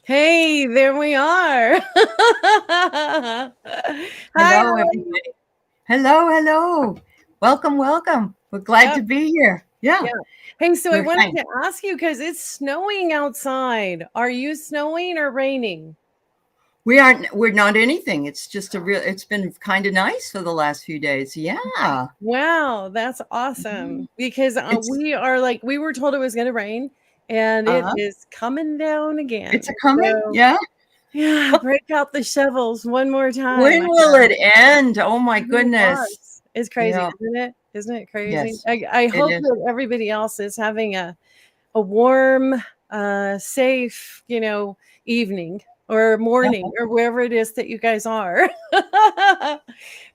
Hey, there we are. Hi, how Hello, are you? everybody. Hello. Welcome. We're glad Yep, to be here. yeah. Yeah, Hey, so I we're wanted fine. to ask you because it's snowing outside. Are you snowing or raining? We're not anything. It's been kind of nice for the last few days. Yeah. Wow, that's awesome. Mhm. Because It's we are like, we were told it was going to rain and it uh is coming down it's a again. coming. So, Yeah. yeah, break out the shovels one more time. When I will it end? Oh my Oh my goodness. gosh. It's crazy, Yeah. isn't it? Isn't it crazy? Yes, I it hope is. that everybody else is having a warm, safe, evening or morning Uh-huh. or wherever it is that you guys are.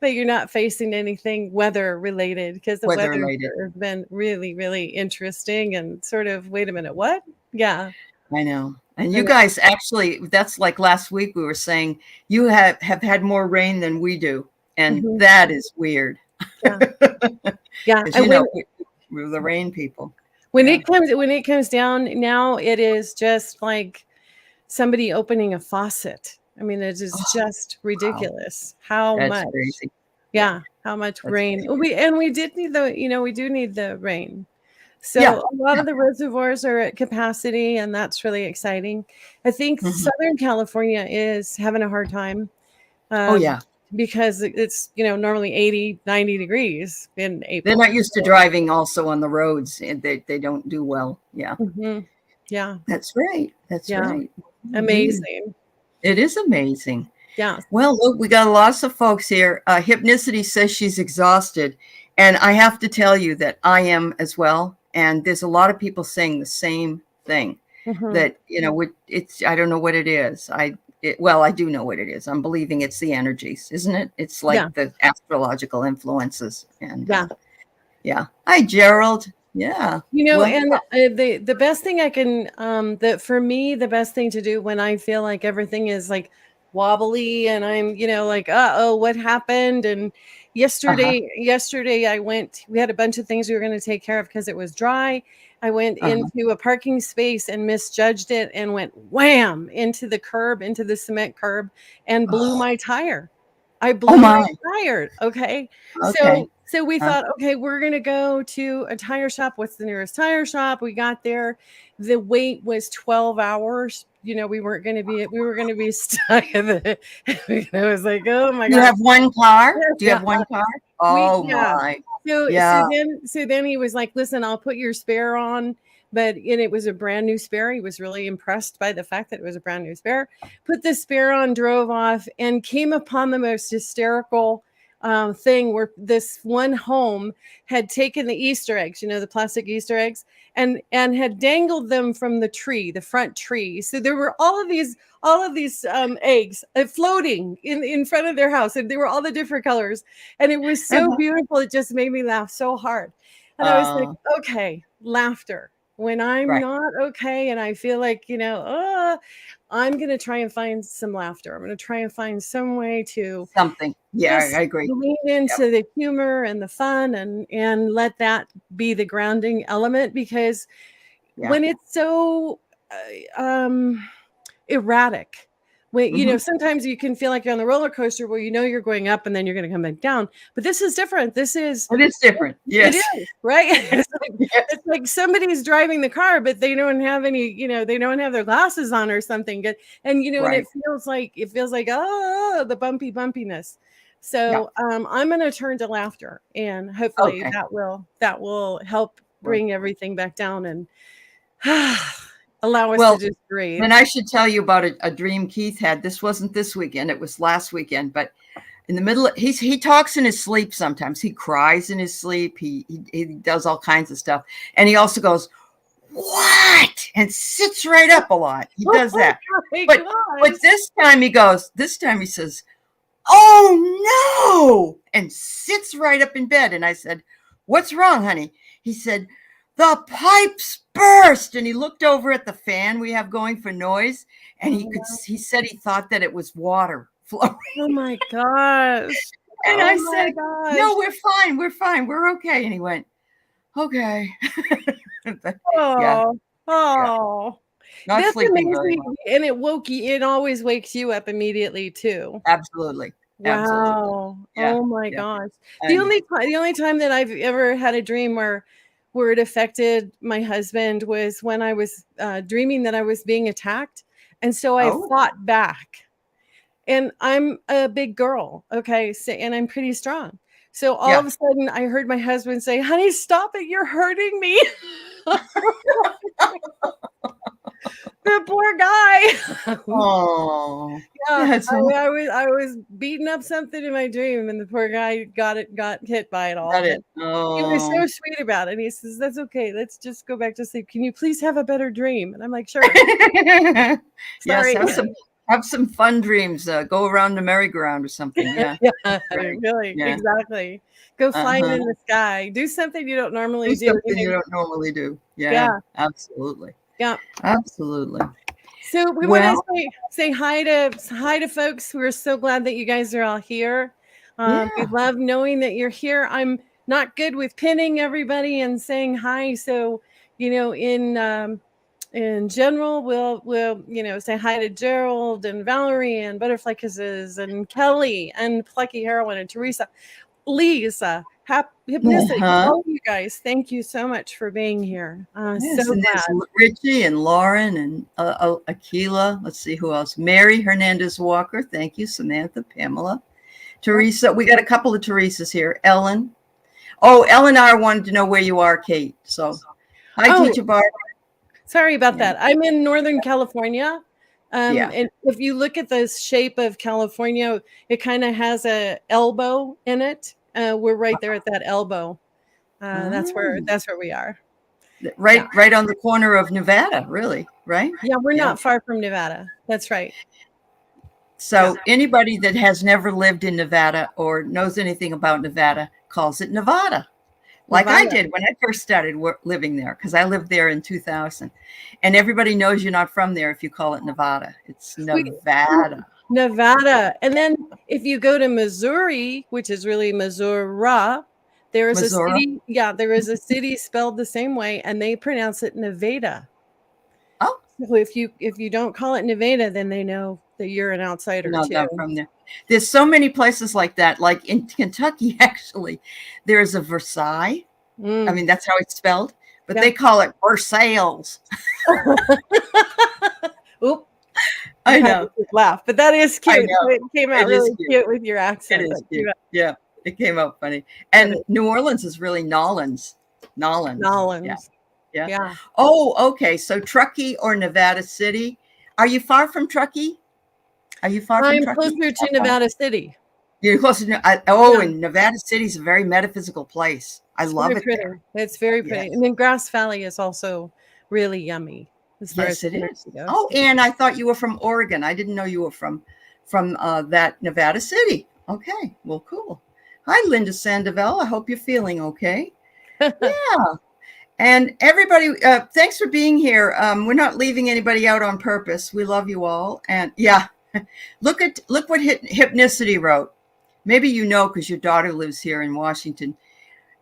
That you're not facing anything weather related because the Weather weather related. here has been really, really interesting and sort of, wait a minute, what? Yeah, I know. And I you know. guys actually, that's like last week we were saying you have had more rain than we do. And Mhm. that is weird. Yeah. Yeah. Because And you know we're the rain people. Yeah. when it comes down now, it is just like somebody opening a faucet. I mean, it is Oh, just wow. ridiculous how That's much, crazy. Yeah, yeah, how much that's rain. crazy. We did need we do need the rain. Yeah. So a lot Yeah. of the reservoirs are at capacity, and that's really exciting. I think Mhm. Southern California is having a hard time Oh, um, yeah. because it's, normally 80, 90 degrees in They're April. not used to driving also on the roads, and they don't do well. Yeah. Mhm. Yeah, That's right. That's yeah, right. Indeed. amazing. It is amazing. Yeah. Well, look, we got lots of folks here. Hypnicity says she's exhausted. And I have to tell you that I am as well. And there's a lot of people saying the same thing Hmm. that, it's, I don't know what it is. Well, I do know what it is. I'm believing it's the energies, isn't it? It's Yeah. like the astrological influences. And Yeah. yeah. Hi, Gerald. Yeah. Well, And the best thing I can that for me the best thing to do when I feel like everything is like wobbly and I'm like uh-oh what happened and uh-huh, yesterday I went we had a bunch of things we were going to take care of because it was dry. I went uh-huh. into a parking space and misjudged it and went wham into the cement curb and blew Oh, my tire. I oh blew my my. tire. Okay. Okay. So we Uh, thought, okay, we're gonna go to a tire shop. What's the nearest tire shop? We got there. The wait was 12 hours. We were gonna be stuck at the I was like, oh my you God. have one car? Do you Yeah. have one car? Oh Yeah. my. So Yeah. then he was like, listen, I'll put your spare on. And it was a brand new spare. He was really impressed by the fact that it was a brand new spare. Put the spare on, drove off, and came upon the most hysterical thing where this one home had taken the Easter eggs, the plastic Easter eggs, and had dangled them from the tree, the front tree. So there were all of these eggs floating in front of their house, and they were all the different colors, and it was so Uh-huh. beautiful. It just made me laugh so hard. And I was like, Uh, okay, laughter. When I'm right. not okay and I feel like, I'm going to try and find some laughter. I'm going to try and find some way to Something. Yeah, just I agree. lean Yep. into the humor and the fun and let that be the grounding element because Yeah. when it's so erratic. Hmm. Sometimes you can feel like you're on the roller coaster where you're going up and then you're going to come back down. But this is different. It is different. It Yes. is, right? Yes. It's like somebody's driving the car, but they don't have they don't have their glasses on or something. And Right. it feels like oh the bumpiness. Yeah. So I'm going to turn to laughter, and hopefully Okay. that will help Well, bring everything back down and allow us to well, just breathe. and I should tell you about a dream Keith had. This wasn't this weekend. It was last weekend. But in the middle, he talks in his sleep sometimes. He cries in his sleep. He does all kinds of stuff. And he also goes, what? And sits right up a lot. He does Oh that. my But gosh. this time he says, oh no, and sits right up in bed. And I said, what's wrong, honey? He said, the pipes burst. And he looked over at the fan we have going for noise. And he said he thought that it was water flowing. Oh my gosh. And Oh I my said, gosh. no, we're fine. We're fine. We're okay. And he went, okay. Yeah. Oh, Yeah. oh. Not That's sleeping very amazing. well. And it woke you, it always wakes you up immediately too. Absolutely. Absolutely. Wow. Yeah. Oh my Yeah. gosh. And The only time that I've ever had a dream where it affected my husband was when I was dreaming that I was being attacked. And so I oh, fought back. And I'm a big girl, okay, so, and I'm pretty strong. So all yeah. of a sudden, I heard my husband say, "Honey, stop it! You're hurting me." The poor guy. Oh, Yeah, that's I was beating up something in my dream, and the poor guy got hit by it all. got But it. he was Oh. so sweet about it. And he says, "That's okay. Let's just go back to sleep. Can you please have a better dream?" And I'm like, "Sure." Yes, Sorry. have some fun dreams. Go around the merry-go-round or something. Yeah. Yeah, Right. really, Yeah. exactly. Go flying Uh-huh. in the sky. Do something you don't Do normally do. something you don't normally do. Yeah, Yeah, absolutely. yeah. Absolutely. So we want to Well, say hi to folks. We're so glad that you guys are all here. We yeah. love knowing that you're here. I'm not good with pinning everybody and saying hi. So in general, we'll say hi to Gerald and Valerie and Butterfly Kisses and Kelly and Plucky Heroine and Teresa, Lisa, Hypnosis. Uh-huh. All of you guys, thank you so much for being here. So Yes, and there's glad. Richie and Lauren and Aquila. Let's see who else. Mary Hernandez Walker. Thank you, Samantha, Pamela, Teresa. We got a couple of Teresas here. Ellen. Oh, Eleanor wanted to know where you are, Kate. So, hi, Oh, Teacher Barbara. sorry about Yeah. that. I'm in Northern California. Yeah. And if you look at the shape of California, it kind of has a elbow in it. We're right there at that elbow. That's where Oh, we are. Yeah. right on the corner of Nevada, really, right? Yeah, we're Yeah. not far from Nevada. That's right. So anybody that has never lived in Nevada or knows anything about Nevada calls it Nevada. Like I Nevada. did when I first started living there, because I lived there in 2000. And everybody knows you're not from there if you call it Nevada. It's Nevada. Nevada. And then if you go to Missouri, which is really Missouri, there is a Missouri. city. Yeah, there is a city spelled the same way, and they pronounce it Nevada. Oh, So if you don't call it Nevada, then they know that you're an outsider no, too. not from there. There's so many places like that. Like in Kentucky, actually, there's a Versailles. I mean, that's how it's spelled, but they call it Versailles. Oop. I know. Laugh, but that is cute. It came out really cute with your accent. It is cute. Yeah, it came out funny. And New Orleans is really Nolans. Nolans. Yeah. Oh, okay. So Truckee or Nevada City. Are you far from Truckee? Are you far from Truckee? I'm closer to Nevada City. You're closer to and Nevada City is a very metaphysical place. I love it there. It's very pretty. Yes. And then Grass Valley is also really yummy. Yes, it is. Oh, and I thought you were from Oregon. I didn't know you were from that Nevada City. Okay, well, cool. Hi, Linda Sandoval. I hope you're feeling okay. Yeah. And everybody, thanks for being here. We're not leaving anybody out on purpose. We love you all. And yeah, look what Hypnicity wrote. Maybe you know because your daughter lives here in Washington.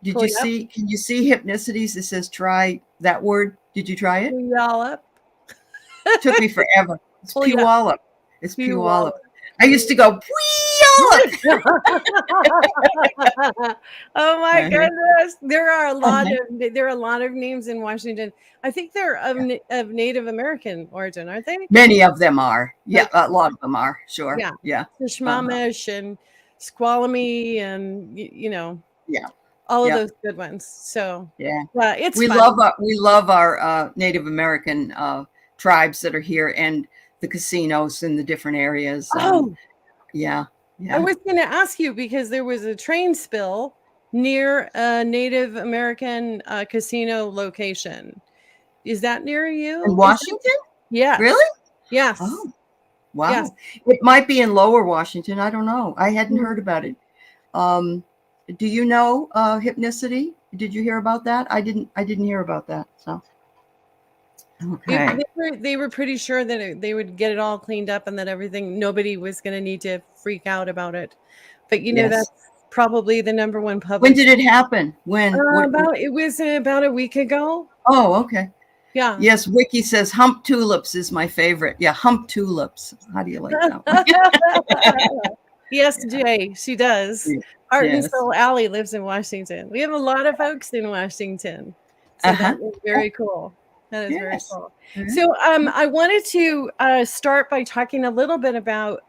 Did you see? Can you see Hypnicities? It says try that word. Did you try it? Puyallup. Took me forever. It's Puyallup. It's Puyallup. I used to go Puyallup. Oh my goodness! There are a lot of names in Washington. I think they're of Native American origin, aren't they? Many of them are. Yeah, a lot of them are. Sure. Yeah. Shmamish and Squalamy and Yeah. all of those good ones. So yeah, it's we love our Native American tribes that are here and the casinos in the different areas. Yeah. I was going to ask you because there was a train spill near a Native American casino location. Is that near you? In Washington? Yeah. Really? Yes. Oh, wow. Yes. It might be in Lower Washington. I don't know. I hadn't heard about it. Do you know Hypnicity? Did you hear about that? I didn't hear about that. So okay. They were pretty sure that they would get it all cleaned up and that nobody was going to need to freak out about it. But that's probably the number one public. When did it happen? When? It was about a week ago. Oh, okay. Yeah. Yes, Vicky says hump tulips is my favorite. Yeah, hump tulips. How do you like that? Yes, Jay, she does. Art and Yes. Soul Alley lives in Washington. We have a lot of folks in Washington. So Uh-huh. that is very cool. That is very Yes. cool. So I wanted to start by talking a little bit about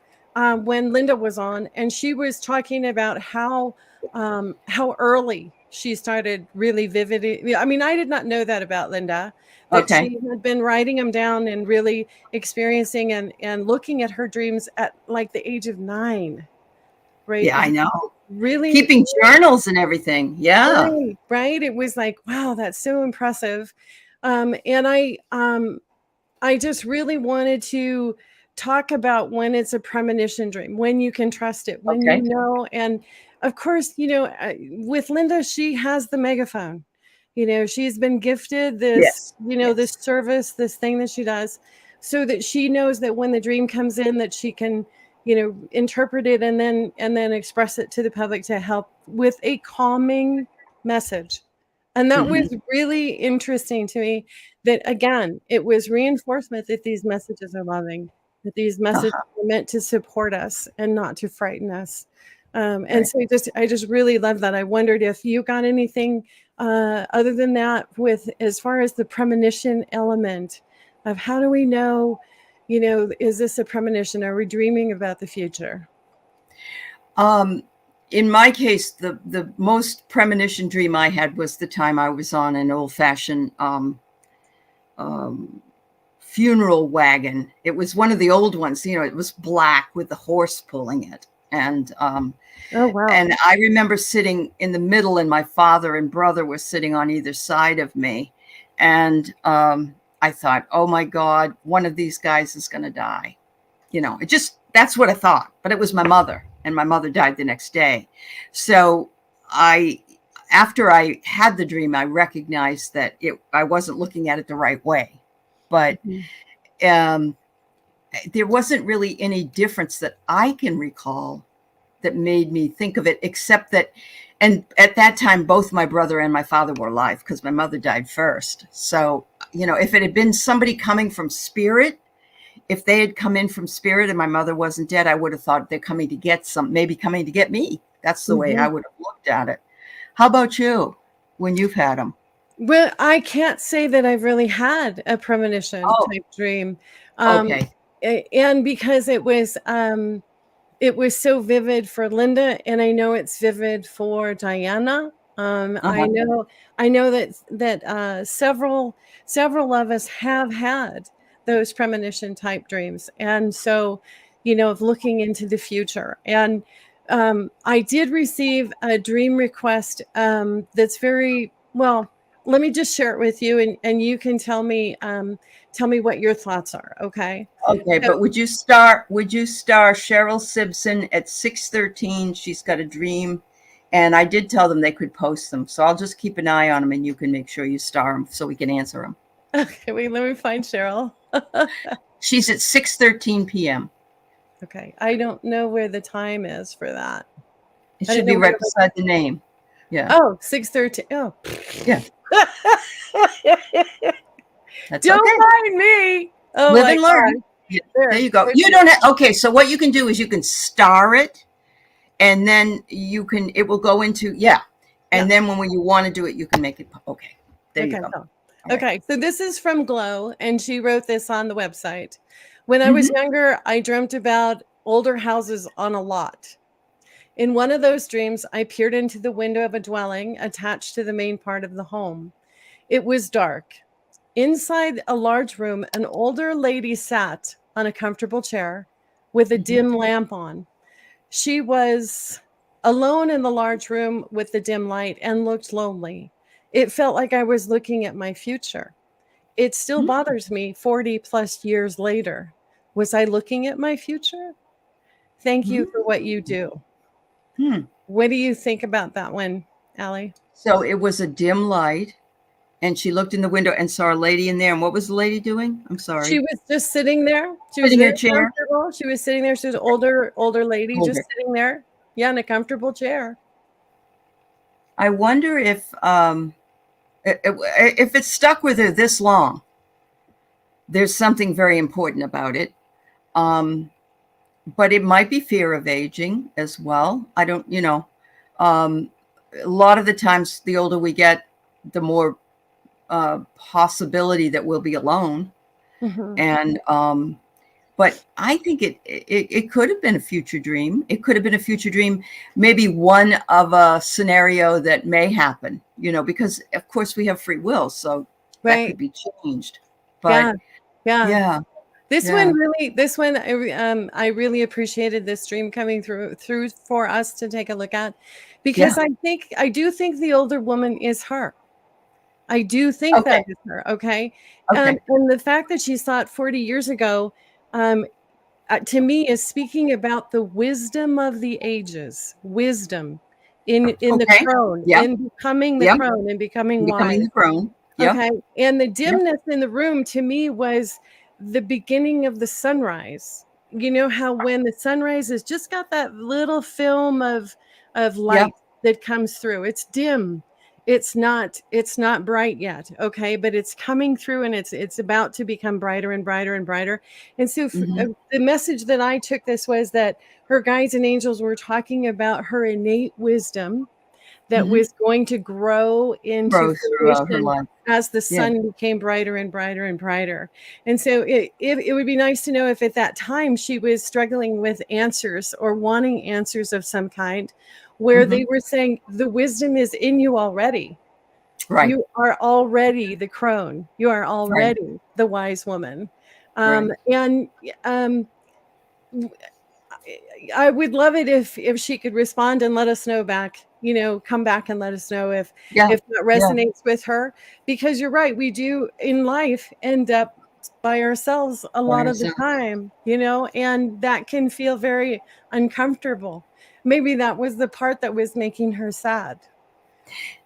when Linda was on, and she was talking about how early she started really vivid. I mean, I did not know that about Linda, that Okay. she had been writing them down and really experiencing and looking at her dreams at like the age of 9. Right. Yeah, I know. Really Keeping journals and everything. Yeah. right, right. It was like, wow, that's so impressive. And I just really wanted to talk about when it's a premonition dream, when you can trust it, when you Okay. know. And of course, with Linda, she has the megaphone. She's been gifted this, Yes. this service, this thing that she does, so that she knows that when the dream comes in, that she can, interpret it and then express it to the public to help with a calming message. And that was really interesting to me, that again, it was reinforcement that these messages are loving, that these messages are meant to support us and not to frighten us. And so I just really love that. I wondered if you got anything other than that, with as far as the premonition element of how do we know, is this a premonition? Are we dreaming about the future? In my case, the most premonition dream I had was the time I was on an old-fashioned funeral wagon. It was one of the old ones, it was black with the horse pulling it. And oh wow. And I remember sitting in the middle, and my father and brother were sitting on either side of me. And I thought, oh my God, one of these guys is going to die. That's what I thought. But it was my mother, and my mother died the next day. So after I had the dream, I recognized that I wasn't looking at it the right way. But there wasn't really any difference that I can recall that made me think of it, except that, and at that time, both my brother and my father were alive because my mother died first. So, if it had been somebody coming from spirit, if they had come in from spirit and my mother wasn't dead, I would have thought they're coming to get maybe coming to get me. That's the way I would have looked at it. How about you when you've had them? Well, I can't say that I've really had a premonition type dream. Okay. And because it was so vivid for Linda, and I know it's vivid for Diana. I know that several of us have had those premonition type dreams, and so of looking into the future. And I did receive a dream request that's very well. Let me just share it with you, and you can tell me what your thoughts are. Okay. Okay, but would you star Cheryl Simpson at 6:13? She's got a dream, and I did tell them they could post them, so I'll just keep an eye on them, and you can make sure you star them so we can answer them. Okay, wait, let me find Cheryl. She's at 6:13 p.m. Okay, I don't know where the time is for that. It should be right beside the name. Yeah. Oh, 6:13. Oh, yeah. That's don't okay. mind me. Oh, live and learn. Yeah, there you go. You don't have, okay. So what you can do is you can star it, and then it will go into, and then when you want to do it, you can make it. Okay. There you go. Okay. So this is from Glow, and she wrote this on the website. When I was younger, I dreamt about older houses on a lot. In one of those dreams, I peered into the window of a dwelling attached to the main part of the home. It was dark. Inside a large room, an older lady sat on a comfortable chair with a dim lamp on. She was alone in the large room with the dim light and looked lonely. It felt like I was looking at my future. It still bothers me 40 plus years later. Was I looking at my future? Thank you for what you do. What do you think about that one, Allie? So it was a dim light, and she looked in the window and saw a lady in there. And what was the lady doing? I'm sorry. She was just sitting there. She was sitting in a chair. She was sitting there. She was an older lady, just sitting there. Yeah, in a comfortable chair. I wonder if it stuck with her this long. there's something very important about it. But it might be fear of aging as well. I don't, a lot of the times, the older we get, the more possibility that we'll be alone. Mhm. And but I think it could have been a future dream. It could have been a future dream, maybe one of a scenario that may happen, because of course we have free will, so that Right. could be changed. Yeah. But Yeah. yeah, This yeah, one, I really appreciated this stream coming through for us to take a look at, because yeah. I do think the older woman is her. I do think that Okay, is her. Okay. okay. And the fact that she saw it 40 years ago, um, to me is speaking about the wisdom of the ages, wisdom in the Okay. crone, Yep. in becoming the Yep. crone and becoming Becoming wise. the crone. Yep. Okay. And the Yep. dimness in the room to me was the beginning of the sunrise. You know how when the sunrise has just got that little film of Yep. light that comes through. It's dim. It's not bright yet, okay, but it's coming through, and it's about to become brighter and brighter and brighter. And so Mm-hmm. the message that I took this was that her guides and angels were talking about her innate wisdom that Mm-hmm. was going to grow into Grow throughout her fruition life. as the Yeah. sun became brighter and brighter and brighter. And so it would be nice to know if at that time she was struggling with answers or wanting answers of some kind, where Mm-hmm. they were saying the wisdom is in you already. Right. You are already the crone. You are Right. already the wise woman. Right. And I would love it if she could respond and let us know back, come back and let us know if Yeah. that Yeah. resonates with her, because you're right. We do in life end up by ourselves a lot of the Yourself. time, and that can feel very uncomfortable. Maybe that was the part that was making her sad.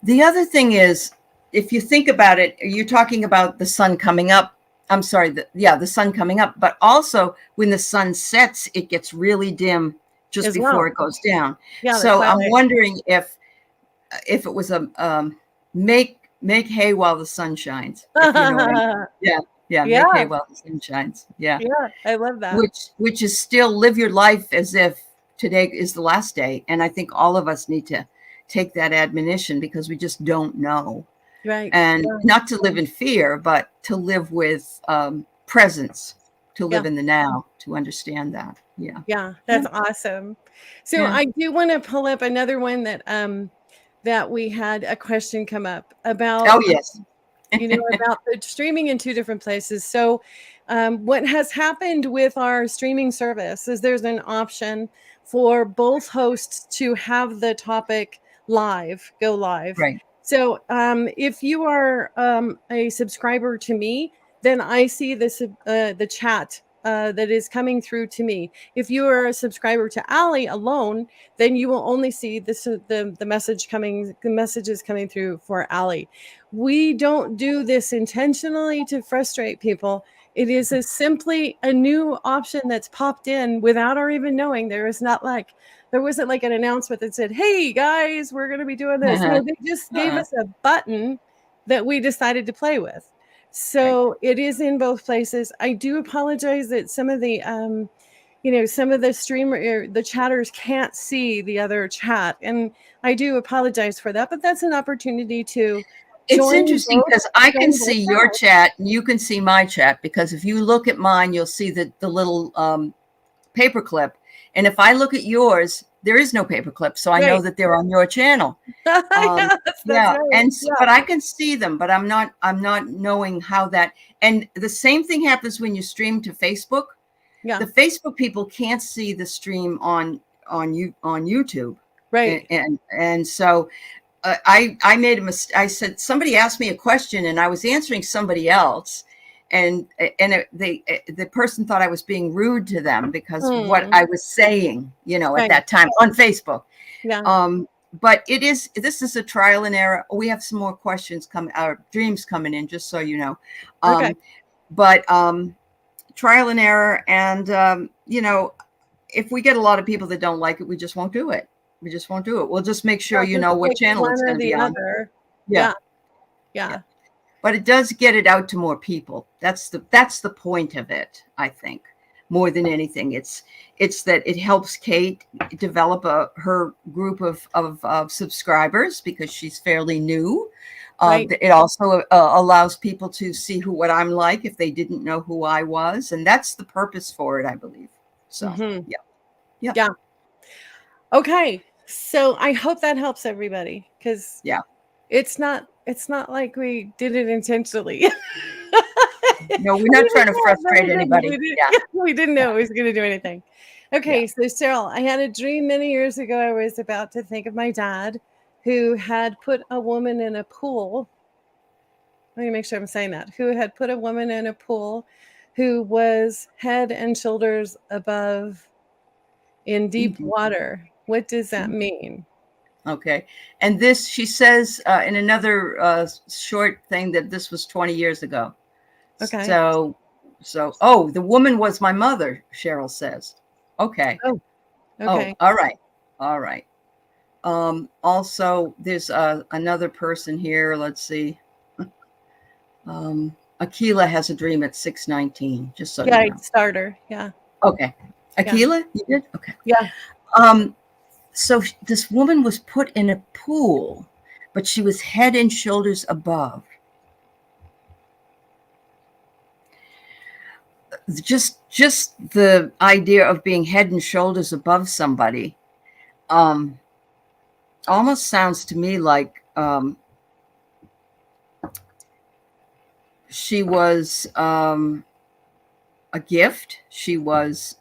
The other thing is, if you think about it, you're talking about the sun coming up. I'm sorry, the sun coming up, but also when the sun sets, it gets really dim just As before well. it goes down. Yeah, the So I'm clouding. wondering if it was a make hay while the sun shines, if you know what I mean. Yeah, yeah, make hay Yeah, while the sun shines. Yeah, yeah, I love that. which is still live your life as if today is the last day. And I think all of us need to take that admonition, because we just don't know. Right. And Yeah. not to live in fear, but to live with presence, to live Yeah. in the now, to understand that. Yeah. Yeah, that's awesome. So Yeah. I do want to pull up another one that we had a question come up about, Oh, yes. about the streaming in two different places. So what has happened with our streaming service is there's an option for both hosts to have the topic go live. Right. So if you are a subscriber to me, then I see the chat that is coming through to me. If you are a subscriber to Allie alone, then you will only see the messages coming through for Allie. We don't do this intentionally to frustrate people. It is simply a new option that's popped in without our even knowing. There wasn't like an announcement that said, "Hey guys, we're going to be doing this." No, they just gave us a button that we decided to play with. So Right. it is in both places. I do apologize that some of the the chatters can't see the other chat, and I do apologize for that. But that's an opportunity to It's join interesting because I can both see your channels. chat and you can see my chat, because if you look at mine, you'll see the little paperclip. And if I look at yours, there is no paperclip. So I know Right. that they're on your channel. Yes, that's Yeah. right. And Yeah. but I can see them, but I'm not knowing how that. And the same thing happens when you stream to Facebook. Yeah. The Facebook people can't see the stream on YouTube. Right. And so I made a mistake. I said, somebody asked me a question and I was answering somebody else. And the person thought I was being rude to them because what I was saying, at Right. that time on Facebook. Yeah. But this is a trial and error. We have some more questions dreams coming in, just so you know. Okay. But trial and error. And, if we get a lot of people that don't like it, we just won't do it. We just won't do it. We'll just make sure you know what channel it's going to be on. Other. Yeah. Yeah. but it does get it out to more people. That's the point of it, I think, more than anything. It's that it helps Kate develop her group of subscribers because she's fairly new. Right. It also allows people to see what I'm like if they didn't know who I was, and that's the purpose for it, I believe. So yeah. Okay, so I hope that helps everybody, because it's not like we did it intentionally. No, we're not trying to frustrate anybody. We didn't know it was going to do anything. Okay, so Cheryl, I had a dream many years ago. I was about to think of my dad, who had put a woman in a pool. Let me make sure I'm saying that. Who had put a woman in a pool, who was head and shoulders above in deep water. What does that mean? Okay. And this, she says in another short thing that this was 20 years ago. Okay. So, oh, the woman was my mother, Cheryl says. Okay. Oh, okay. Oh, all right. All right. Also, there's another person here. Let's see. Aquila has a dream at 6:19. Just so you know. Starter. Yeah. Okay. Aquila, you did? Okay. Yeah. So this woman was put in a pool, but she was head and shoulders above. Just the idea of being head and shoulders above somebody almost sounds to me like she was a gift. She was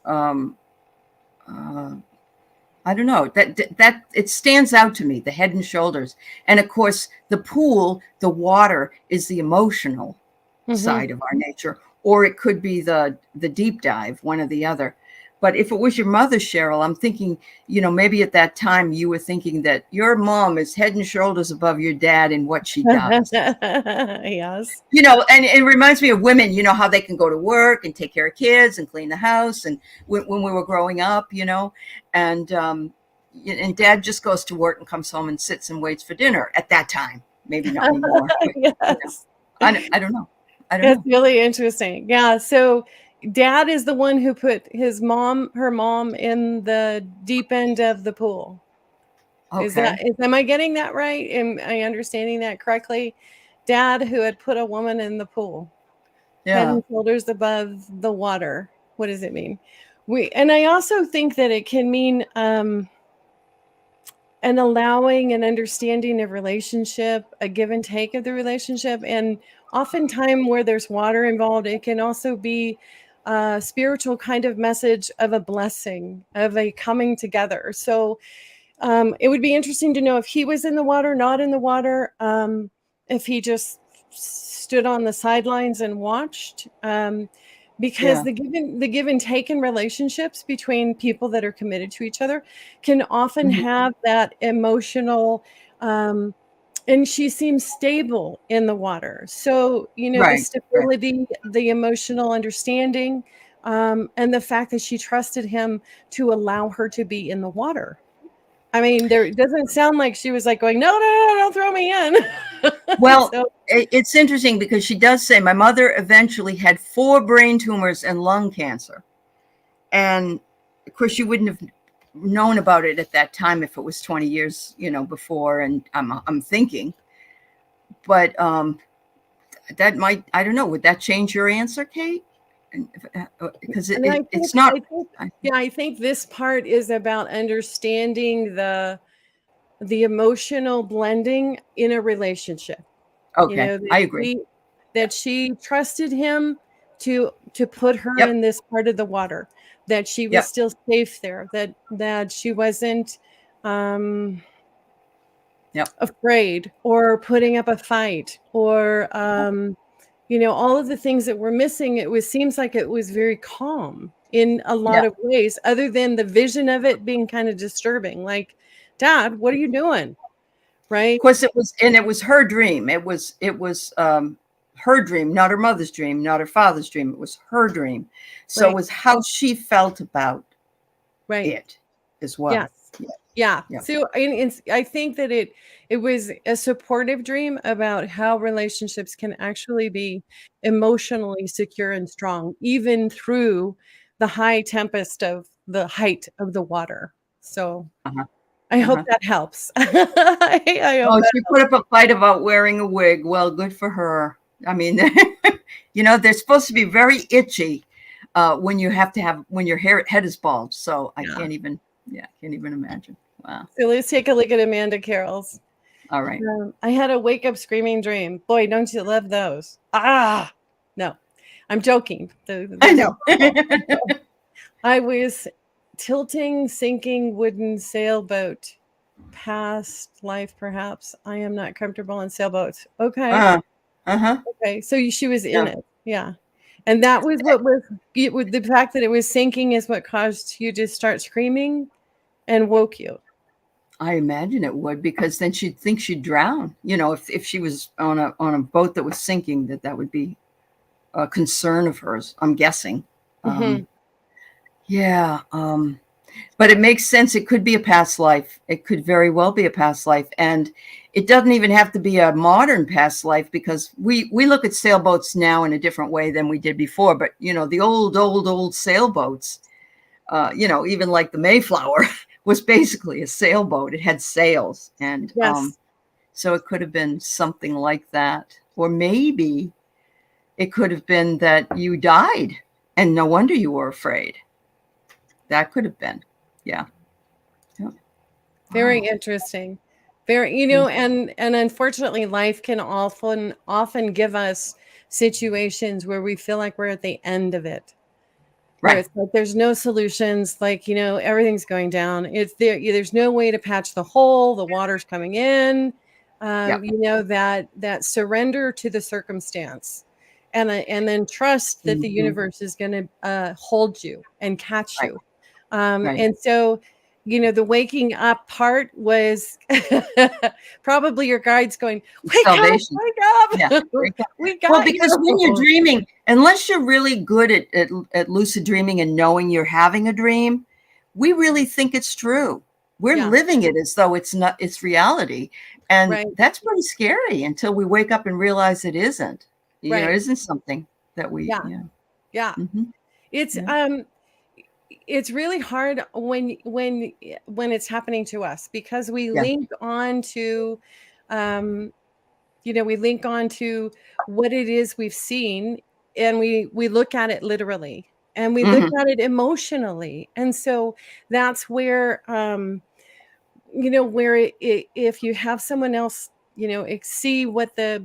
I don't know, that it stands out to me, the head and shoulders. And of course, the pool, the water, is the emotional side of our nature, or it could be the deep dive, one or the other. But if it was your mother, Cheryl, I'm thinking, maybe at that time you were thinking that your mom is head and shoulders above your dad in what she does. Yes. And it reminds me of women, how they can go to work and take care of kids and clean the house. And when we were growing up, and dad just goes to work and comes home and sits and waits for dinner at that time. Maybe not anymore. Yes. I don't know. That's really interesting. Yeah. So dad is the one who put her mom in the deep end of the pool. Okay. Am I getting that right? Am I understanding that correctly? Dad who had put a woman in the pool, head and shoulders above the water. What does it mean? And I also think that it can mean an allowing and understanding of relationship, a give and take of the relationship. And oftentimes where there's water involved, it can also be a spiritual kind of message of a blessing, of a coming together. So it would be interesting to know if he was in the water, not in the water, if he just stood on the sidelines and watched. Because the give and take in relationships between people that are committed to each other can often have that emotional, and she seems stable in the water. So, the stability, the emotional understanding, and the fact that she trusted him to allow her to be in the water. I mean, it doesn't sound like she was like going, no, don't throw me in. Well, it's interesting because she does say my mother eventually had 4 brain tumors and lung cancer. And of course, you wouldn't have known about it at that time if it was 20 years, before. And I'm thinking, but that might, I don't know, would that change your answer, Kate? Because it's not. I think this part is about understanding the emotional blending in a relationship. Okay, I agree. That she trusted him to put her in this part of the water, that she was still safe there, that she wasn't afraid or putting up a fight or all of the things that were missing. Seems like it was very calm in a lot of ways, other than the vision of it being kind of disturbing. Like, Dad, what are you doing? Right. Of course, it was her dream. It was her dream, not her mother's dream, not her father's dream. It was her dream. So it was how she felt about it as well. Yes. Yeah. Yeah. So I think that it was a supportive dream about how relationships can actually be emotionally secure and strong, even through the high tempest of the height of the water. So Uh-huh. I hope Uh-huh. that helps. I hope Oh, that she helps. put up a fight about wearing a wig. Well, good for her. I mean, they're supposed to be very itchy when you when your head is bald. So I Yeah. can't even imagine. Wow. So let's take a look at Amanda Carroll's. All right. I had a wake up screaming dream. Boy, don't you love those? Ah, no, I'm joking. I know. I was tilting, sinking wooden sailboat. Past life, perhaps. I am not comfortable in sailboats. Okay. Uh-huh. Okay. So she was in Yeah. it. Yeah. And that was what was the fact that it was sinking is what caused you to start screaming and woke you. I imagine it would, because then she'd think she'd drown. If she was on a boat that was sinking, that would be a concern of hers, I'm guessing. Mm-hmm. Yeah. But it makes sense. It could be a past life. It could very well be a past life. And it doesn't even have to be a modern past life, because we look at sailboats now in a different way than we did before. But, the old sailboats, even like the Mayflower was basically a sailboat. It had sails. And Yes. so it could have been something like that. Or maybe it could have been that you died and no wonder you were afraid. That could have been. Yeah. Yeah. Very Wow. interesting. Very, and unfortunately, life can often give us situations where we feel like we're at the end of it, where Right. it's like there's no solutions, like everything's going down. It's there's no way to patch the hole. The water's coming in. Yeah. That surrender to the circumstance, and then trust that the Mhm. universe is going to hold you and catch Right. you. Right. And so, the waking up part was probably your guides going, "Wake up, Salvation. Yeah. wake up, There you go. we Well, got because when you're you." dreaming, unless you're really good at lucid dreaming and knowing you're having a dream, we really think it's true. We're Yeah, living it as though it's reality. And right, that's pretty scary until we wake up and realize it isn't. It right. isn't something that we, Yeah, yeah. Mhm. It's Yeah. it's really hard when it's happening to us, because we Yeah. link on to um we link on to what it is we've seen, and we look at it literally, and we look Mhm. at it emotionally. And so that's where if you have someone else see what the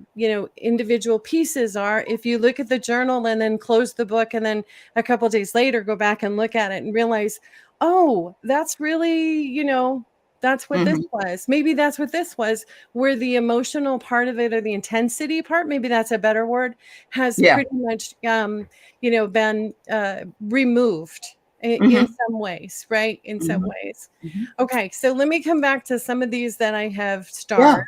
individual pieces are, if you look at the journal and then close the book, and then a couple of days later go back and look at it and realize, oh, that's really that's what this Mhm. was. Maybe that's what this was, where the emotional part of it, or the intensity part, maybe that's a better word, has Yeah. pretty much been removed in Mhm. some ways, right? In some Mhm. ways. Mhm. Okay, so let me come back to some of these that I have Yeah. starred.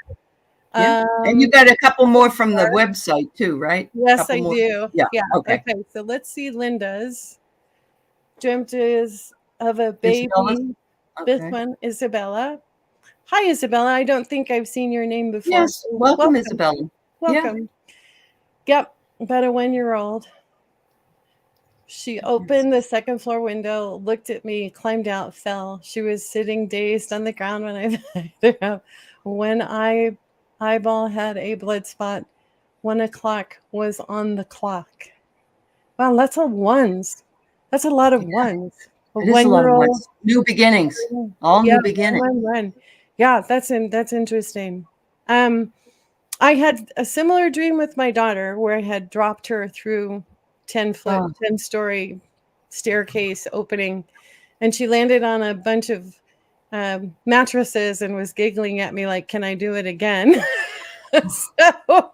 Yeah. And you got a couple more from the Starred. website too, right? Yes, Couple I more. do. Yeah. Yeah. Okay. Okay, so let's see Linda's. Dreamt is of a Isabella. baby. This Okay. one, Isabella. Hi, Isabella. I don't think I've seen your name before. Yes. So Welcome, welcome. Isabella. Yeah. Welcome. Yep, about a 1-year-old. She Yes. opened the second floor window, looked at me, climbed out, fell. She was sitting dazed on the ground when I picked her up. When I eyeball had a blood spot, 1 o'clock was on the clock. Wow, that's a ones. That's a lot of Yeah. ones. A It is a lot of 1-year-old. words. New beginnings. All Yeah, new beginnings. one. Yeah, that's interesting. Um, I had a similar dream with my daughter, where I had dropped her through 10-foot, Oh, 10-story staircase opening, and she landed on a bunch of mattresses and was giggling at me like, "Can I do it again?" so,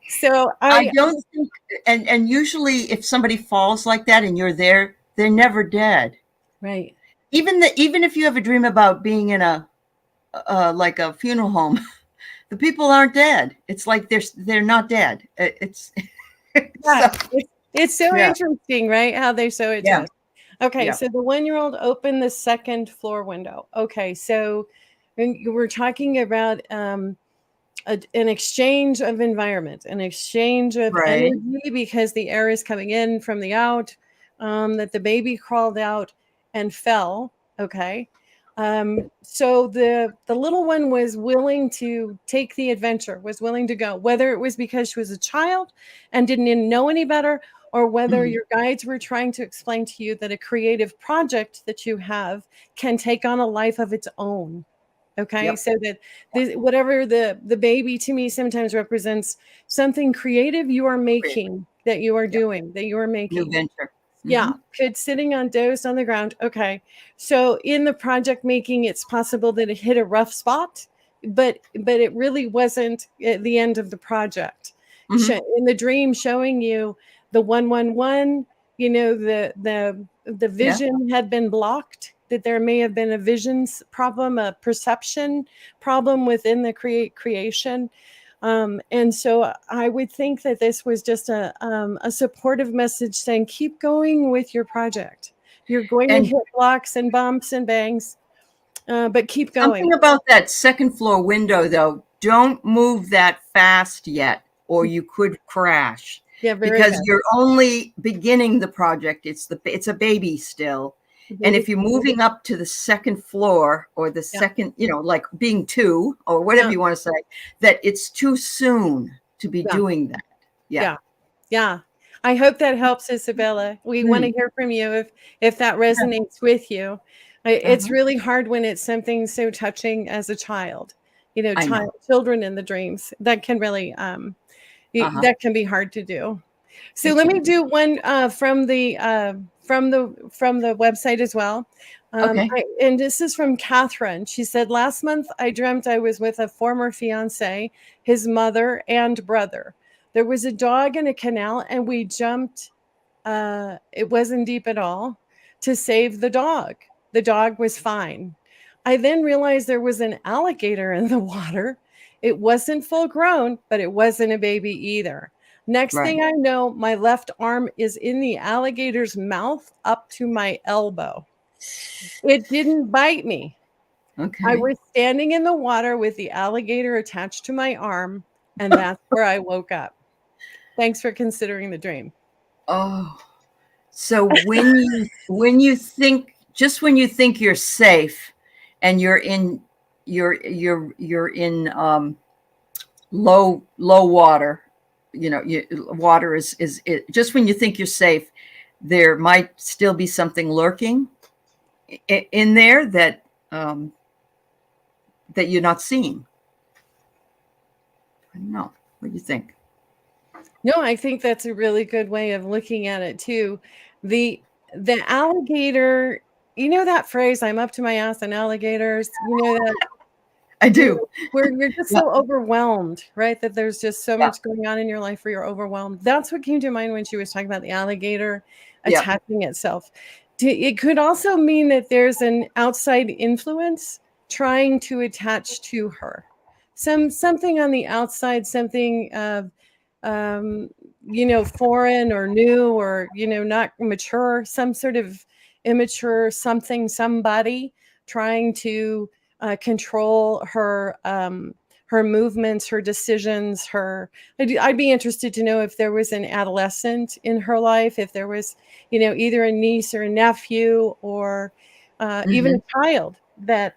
so I I don't think, and usually if somebody falls like that and you're there, they're never dead. right, Even if you have a dream about being in a like a funeral home, the people aren't dead. It's like they're not dead. It's yeah, so it's so yeah. interesting, right? How they show it to Yeah. us. Okay, Yeah. so the 1-year-old opened the second floor window. Okay, so we're talking about an exchange of environment, an exchange of Right. energy because the air is coming in from the out, that the baby crawled out and fell. Okay. So the little one was willing to take the adventure, was willing to go, whether it was because she was a child and didn't know any better, or whether Mhm. your guides were trying to explain to you that a creative project that you have can take on a life of its own. Okay, Yep. so that whatever the baby to me sometimes represents something creative you are Great. making, that you are Yep. doing, that you are New making. venture. Yeah, Hmm. kid sitting on dozed on the ground. Okay, so in the project making, it's possible that it hit a rough spot, but it really wasn't at the end of the project. Hmm. In the dream, showing you the 111, the Yeah. vision had been blocked. That there may have been a visions problem, a perception problem within the creation. And so I would think that this was just a supportive message saying, keep going with your project. You're going to And hit blocks and bumps and bangs, but keep going. something about that second floor window, though, don't move that fast yet, or you could crash Yeah, very because good. you're only beginning the project. It's a baby still. And Baby. if you're moving up to the second floor or the Yeah, second, like being two or whatever yeah, you want to say, that it's too soon to be yeah, doing that. Yeah. yeah, yeah. I hope that helps, Isabella. We want to Mm. hear from you if that resonates with you. It's Uh-huh. really hard when it's something so touching as a child. I know. Children in the dreams that can really Uh-huh. that can be hard to do. So It let me can be. do one from the website as well. Okay. And this is from Catherine. She said, last month I dreamt I was with a former fiance, his mother and brother. There was a dog in a canal and we jumped. It wasn't deep at all, to save the dog. The dog was fine. I then realized there was an alligator in the water. It wasn't full grown, but it wasn't a baby either. Next Right. thing I know, my left arm is in the alligator's mouth up to my elbow. It didn't bite me. I Okay. was standing in the water with the alligator attached to my arm, and that's where I woke up. Thanks for considering the dream. Oh. So when you think you're safe and you're in low water, water is it, just when you think you're safe, there might still be something lurking in there that you're not seeing. I don't know. What do you think? No, I think that's a really good way of looking at it too. The the alligator, you know that phrase, I'm up to my ass in alligators, that I do. where you're just Yeah. so overwhelmed, right? That there's just so Yeah. much going on in your life where you're overwhelmed. That's what came to mind when she was talking about the alligator Yeah. attaching itself. It could also mean that there's an outside influence trying to attach to her. Something on the outside, something um, foreign or new or, not mature, some sort of immature something, somebody trying to control her movements, her decisions, I'd be interested to know if there was an adolescent in her life, if there was, either a niece or a nephew or even Hmm. a child that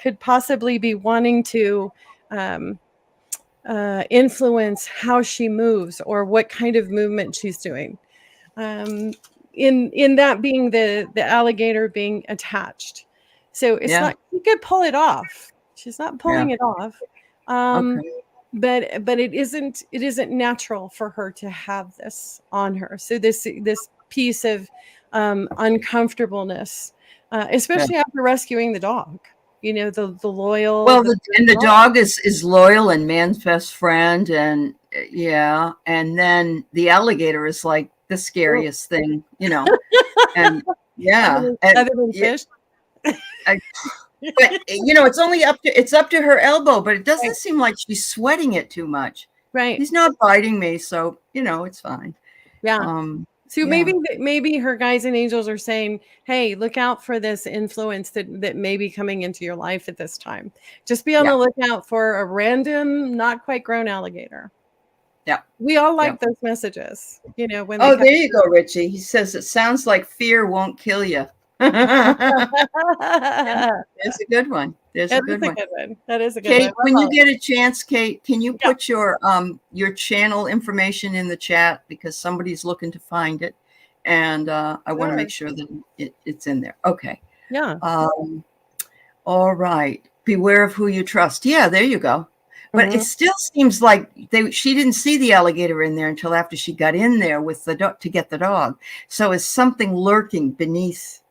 could possibly be wanting to um, influence how she moves or what kind of movement she's doing. Um, in that being the alligator being attached, so it's Yeah. not, you could pull it off. She's not Yeah. pulling it off, um, Okay. but it isn't natural for her to have this on her. So this piece of uncomfortableness, Yeah. especially after rescuing the dog. The loyal Well, the the dog is loyal and man's best friend, and yeah, and then the alligator is like the scariest thing, and yeah, and other than yeah, fish. I, but it's up to her elbow, but it Right. doesn't seem like she's sweating it too much. Right. He's not biting me, so it's fine. Yeah. Um, So maybe her guides and angels are saying, hey, look out for this influence that may be coming into your life at this time. Just be on the lookout for a random, not quite grown alligator. Yeah. We all like those messages, when they there you go, Richie. He says it sounds like fear won't kill you. There's a good one. That is a good Kate, one. when you get a chance, Kate, can you put your channel information in the chat, because somebody's looking to find it, and I want to make sure that it's in there. Okay. Yeah. All right. Beware of who you trust. Yeah, there you go. But it still seems like she didn't see the alligator in there until after she got in there with the dog to get the dog. So it's something lurking beneath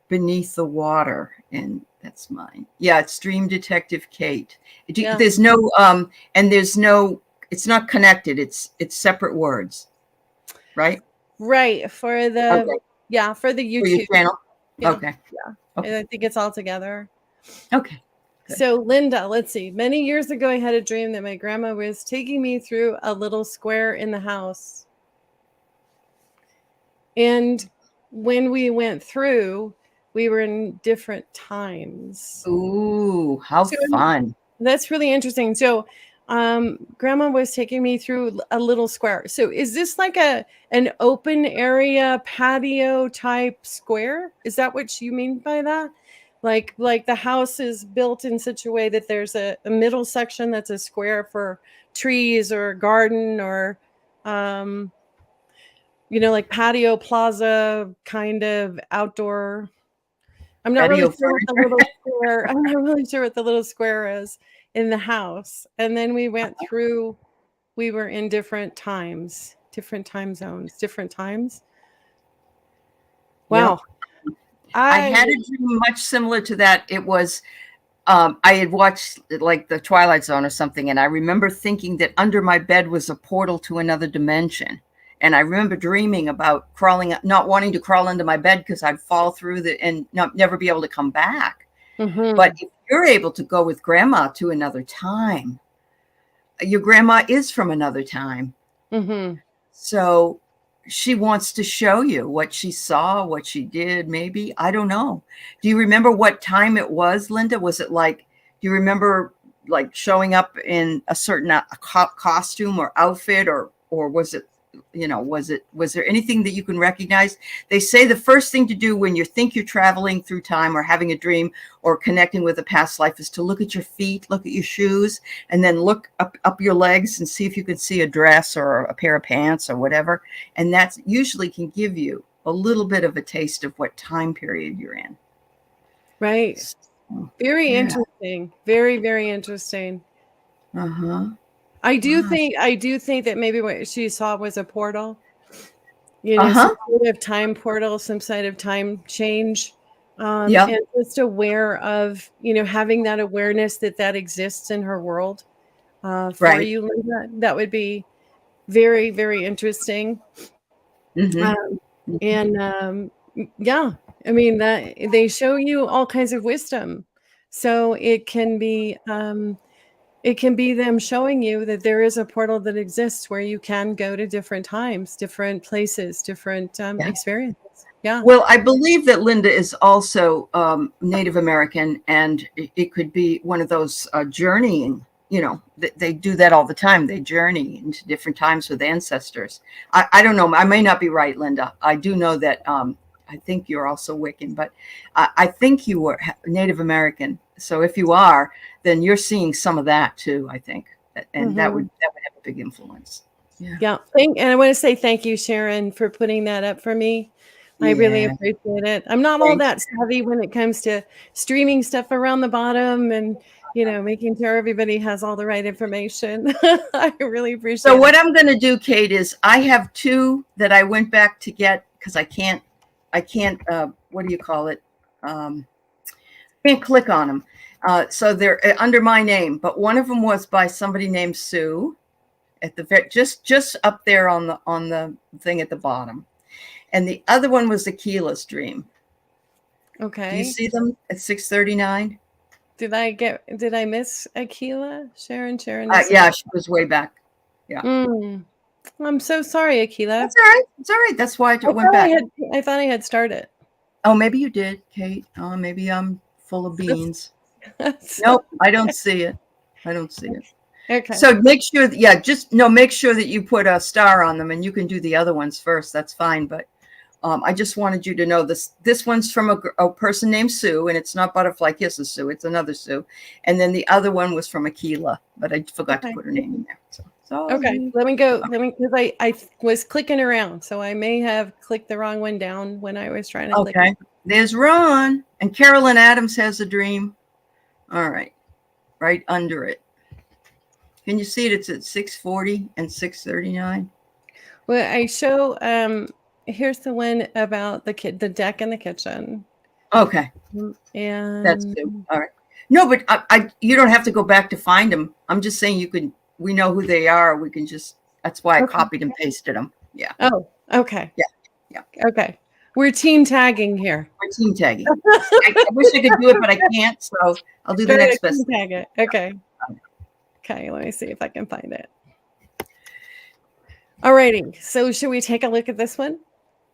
the water. And that's mine. Yeah, it's Dream Detective Kate. There's no it's not connected. It's separate words. Right? Right. For the YouTube. For your channel. Yeah. Okay. Yeah. Okay. I think it's all together. Okay. So Linda, let's see. Many years ago, I had a dream that my grandma was taking me through a little square in the house. And when we went through, we were in different times. Ooh, how fun. That's really interesting. So grandma was taking me through a little square. So is this like an open area patio type square? Is that what you mean by that? Like the house is built in such a way that there's a middle section that's a square for trees or a garden or, like patio plaza kind of outdoor. I'm not really sure what the little square. I'm not really sure what the little square is in the house. And then we went through. We were in different times, different time zones, different times. Wow. Yep. I had a dream much similar to that. It was, I had watched like the Twilight Zone or something, and I remember thinking that under my bed was a portal to another dimension. And I remember dreaming about not wanting to crawl into my bed because I'd fall through and never be able to come back. Mm-hmm. But if you're able to go with grandma to another time, your grandma is from another time. Mm-hmm. So she wants to show you what she saw, what she did, maybe. I don't know. Do you remember what time it was, Linda? Was it do you remember like showing up in a certain costume or outfit, or was it, was there anything that you can recognize? They say the first thing to do when you think you're traveling through time or having a dream or connecting with a past life is to look at your feet, look at your shoes, and then look up your legs and see if you can see a dress or a pair of pants or whatever. And that usually can give you a little bit of a taste of what time period you're in. Right. Very interesting. Very, very interesting. Uh-huh. I do think that maybe what she saw was a portal, some sort of time portal, some sort of time change, and just aware of, having that awareness that exists in her world for you, Linda. That would be very, very interesting. Mm-hmm. I mean that they show you all kinds of wisdom, so it can be. It can be them showing you that there is a portal that exists where you can go to different times, different places, different experiences. Yeah. Well, I believe that Linda is also Native American, and it could be one of those journeying. They do that all the time. They journey into different times with ancestors. I don't know. I may not be right, Linda. I do know that I think you're also Wiccan, but I think you were Native American. So if you are, then you're seeing some of that too, I think. And that would have a big influence. Yeah. And I want to say thank you, Sharon, for putting that up for me. I really appreciate it. I'm not all that savvy when it comes to streaming stuff around the bottom and, making sure everybody has all the right information. I really appreciate it. So what I'm going to do, Kate, is I have two that I went back to get because I can't, what do you call it? Can't click on them. So they're under my name, but one of them was by somebody named Sue at the just up there on the thing at the bottom. And the other one was Aquila's dream. Okay. Do you see them at 6:39? Did I miss Aquila? Sharon? Yeah, she was way back. Yeah. I'm so sorry, Aquila. That's all right. It's all right. That's why I went back. I thought I had started. Oh, maybe you did, Kate. Oh, maybe I'm full of beans. Nope, I don't see it. I don't see it. Okay. So make sure, make sure that you put a star on them, and you can do the other ones first. That's fine. But I just wanted you to know this. This one's from a person named Sue, and it's not Butterfly Kisses Sue. It's another Sue. And then the other one was from Aquila, but I forgot to put her name in there. So okay, let me go. Because I was clicking around, so I may have clicked the wrong one down when I was trying to click. Okay, there's Ron, and Carolyn Adams has a dream. All right, right under it. Can you see it? It's at 6:40 and 6:39. Well, I show. Here's the one about the deck in the kitchen. Okay, and that's Sue. All right. No, but you don't have to go back to find them. I'm just saying you can. We know who they are. We can just. That's why I copied and pasted them. Yeah. Oh, okay. Yeah. Okay. We're team tagging here. We're team tagging. I wish I could do it, but I can't. So I'll do the next best. Tag it. Okay. Okay. Let me see if I can find it. Alrighty. So should we take a look at this one?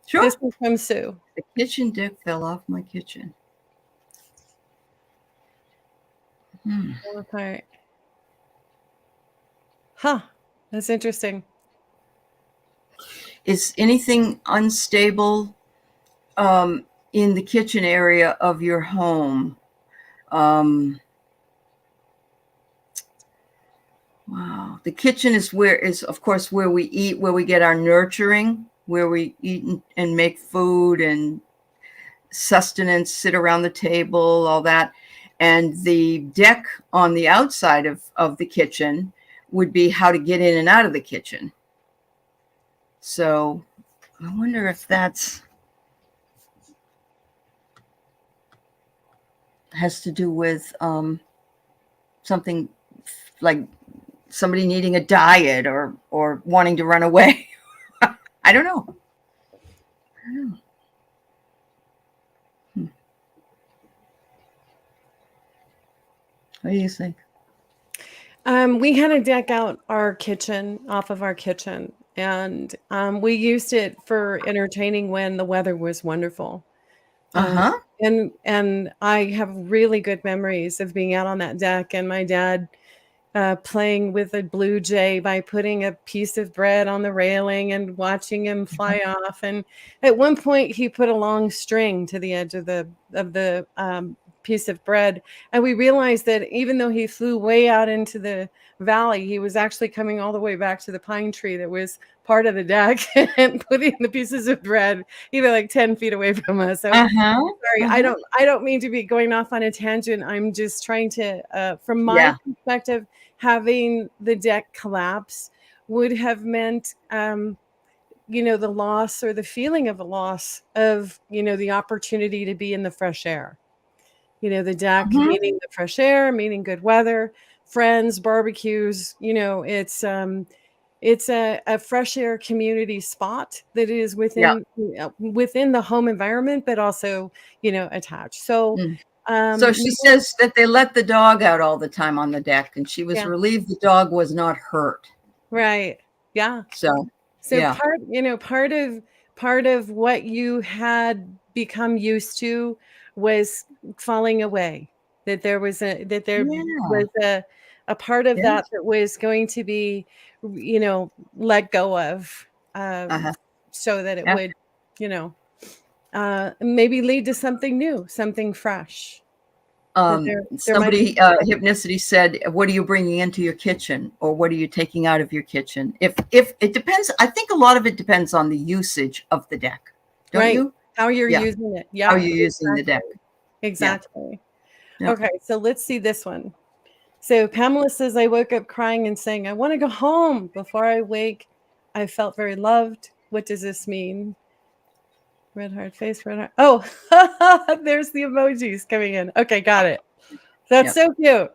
Sure. This is from Sue. The kitchen deck fell off my kitchen. Okay. Huh. That's interesting. Is anything unstable in the kitchen area of your home? Wow. The kitchen is of course where we eat, where we get our nurturing, where we eat and make food and sustenance, sit around the table, all that. And the deck on the outside of the kitchen would be how to get in and out of the kitchen. So I wonder if that's has to do with something like somebody needing a diet or wanting to run away. I don't know. What do you think? We had to deck out our kitchen off of our kitchen, and we used it for entertaining when the weather was wonderful. And I have really good memories of being out on that deck and my dad playing with a blue jay by putting a piece of bread on the railing and watching him fly off. And at one point he put a long string to the edge of the piece of bread. And we realized that even though he flew way out into the valley, he was actually coming all the way back to the pine tree that was part of the deck and putting the pieces of bread, like 10 feet away from us. So sorry, I don't mean to be going off on a tangent. I'm just trying to, from my perspective, having the deck collapse would have meant, the loss or the feeling of a loss of, the opportunity to be in the fresh air. The deck, meaning the fresh air, meaning good weather, friends, barbecues, it's a fresh air community spot that is within the home environment, but also, attached. So, so she says that they let the dog out all the time on the deck, and she was relieved the dog was not hurt. Right. Yeah. So part of what you had become used to was falling away. That there was a part of that was going to be, let go of, so that it would, maybe lead to something new, something fresh. Somebody, Hypnicity said, what are you bringing into your kitchen, or what are you taking out of your kitchen? If it depends, I think a lot of it depends on the usage of the deck. Don't you? How you're using it. Yeah. How you're using the deck. Exactly. Yeah. Okay. So let's see this one. So Pamela says, I woke up crying and saying, I want to go home. Before I wake, I felt very loved. What does this mean? Red heart face, red heart. Oh, there's the emojis coming in. Okay, got it. That's so cute.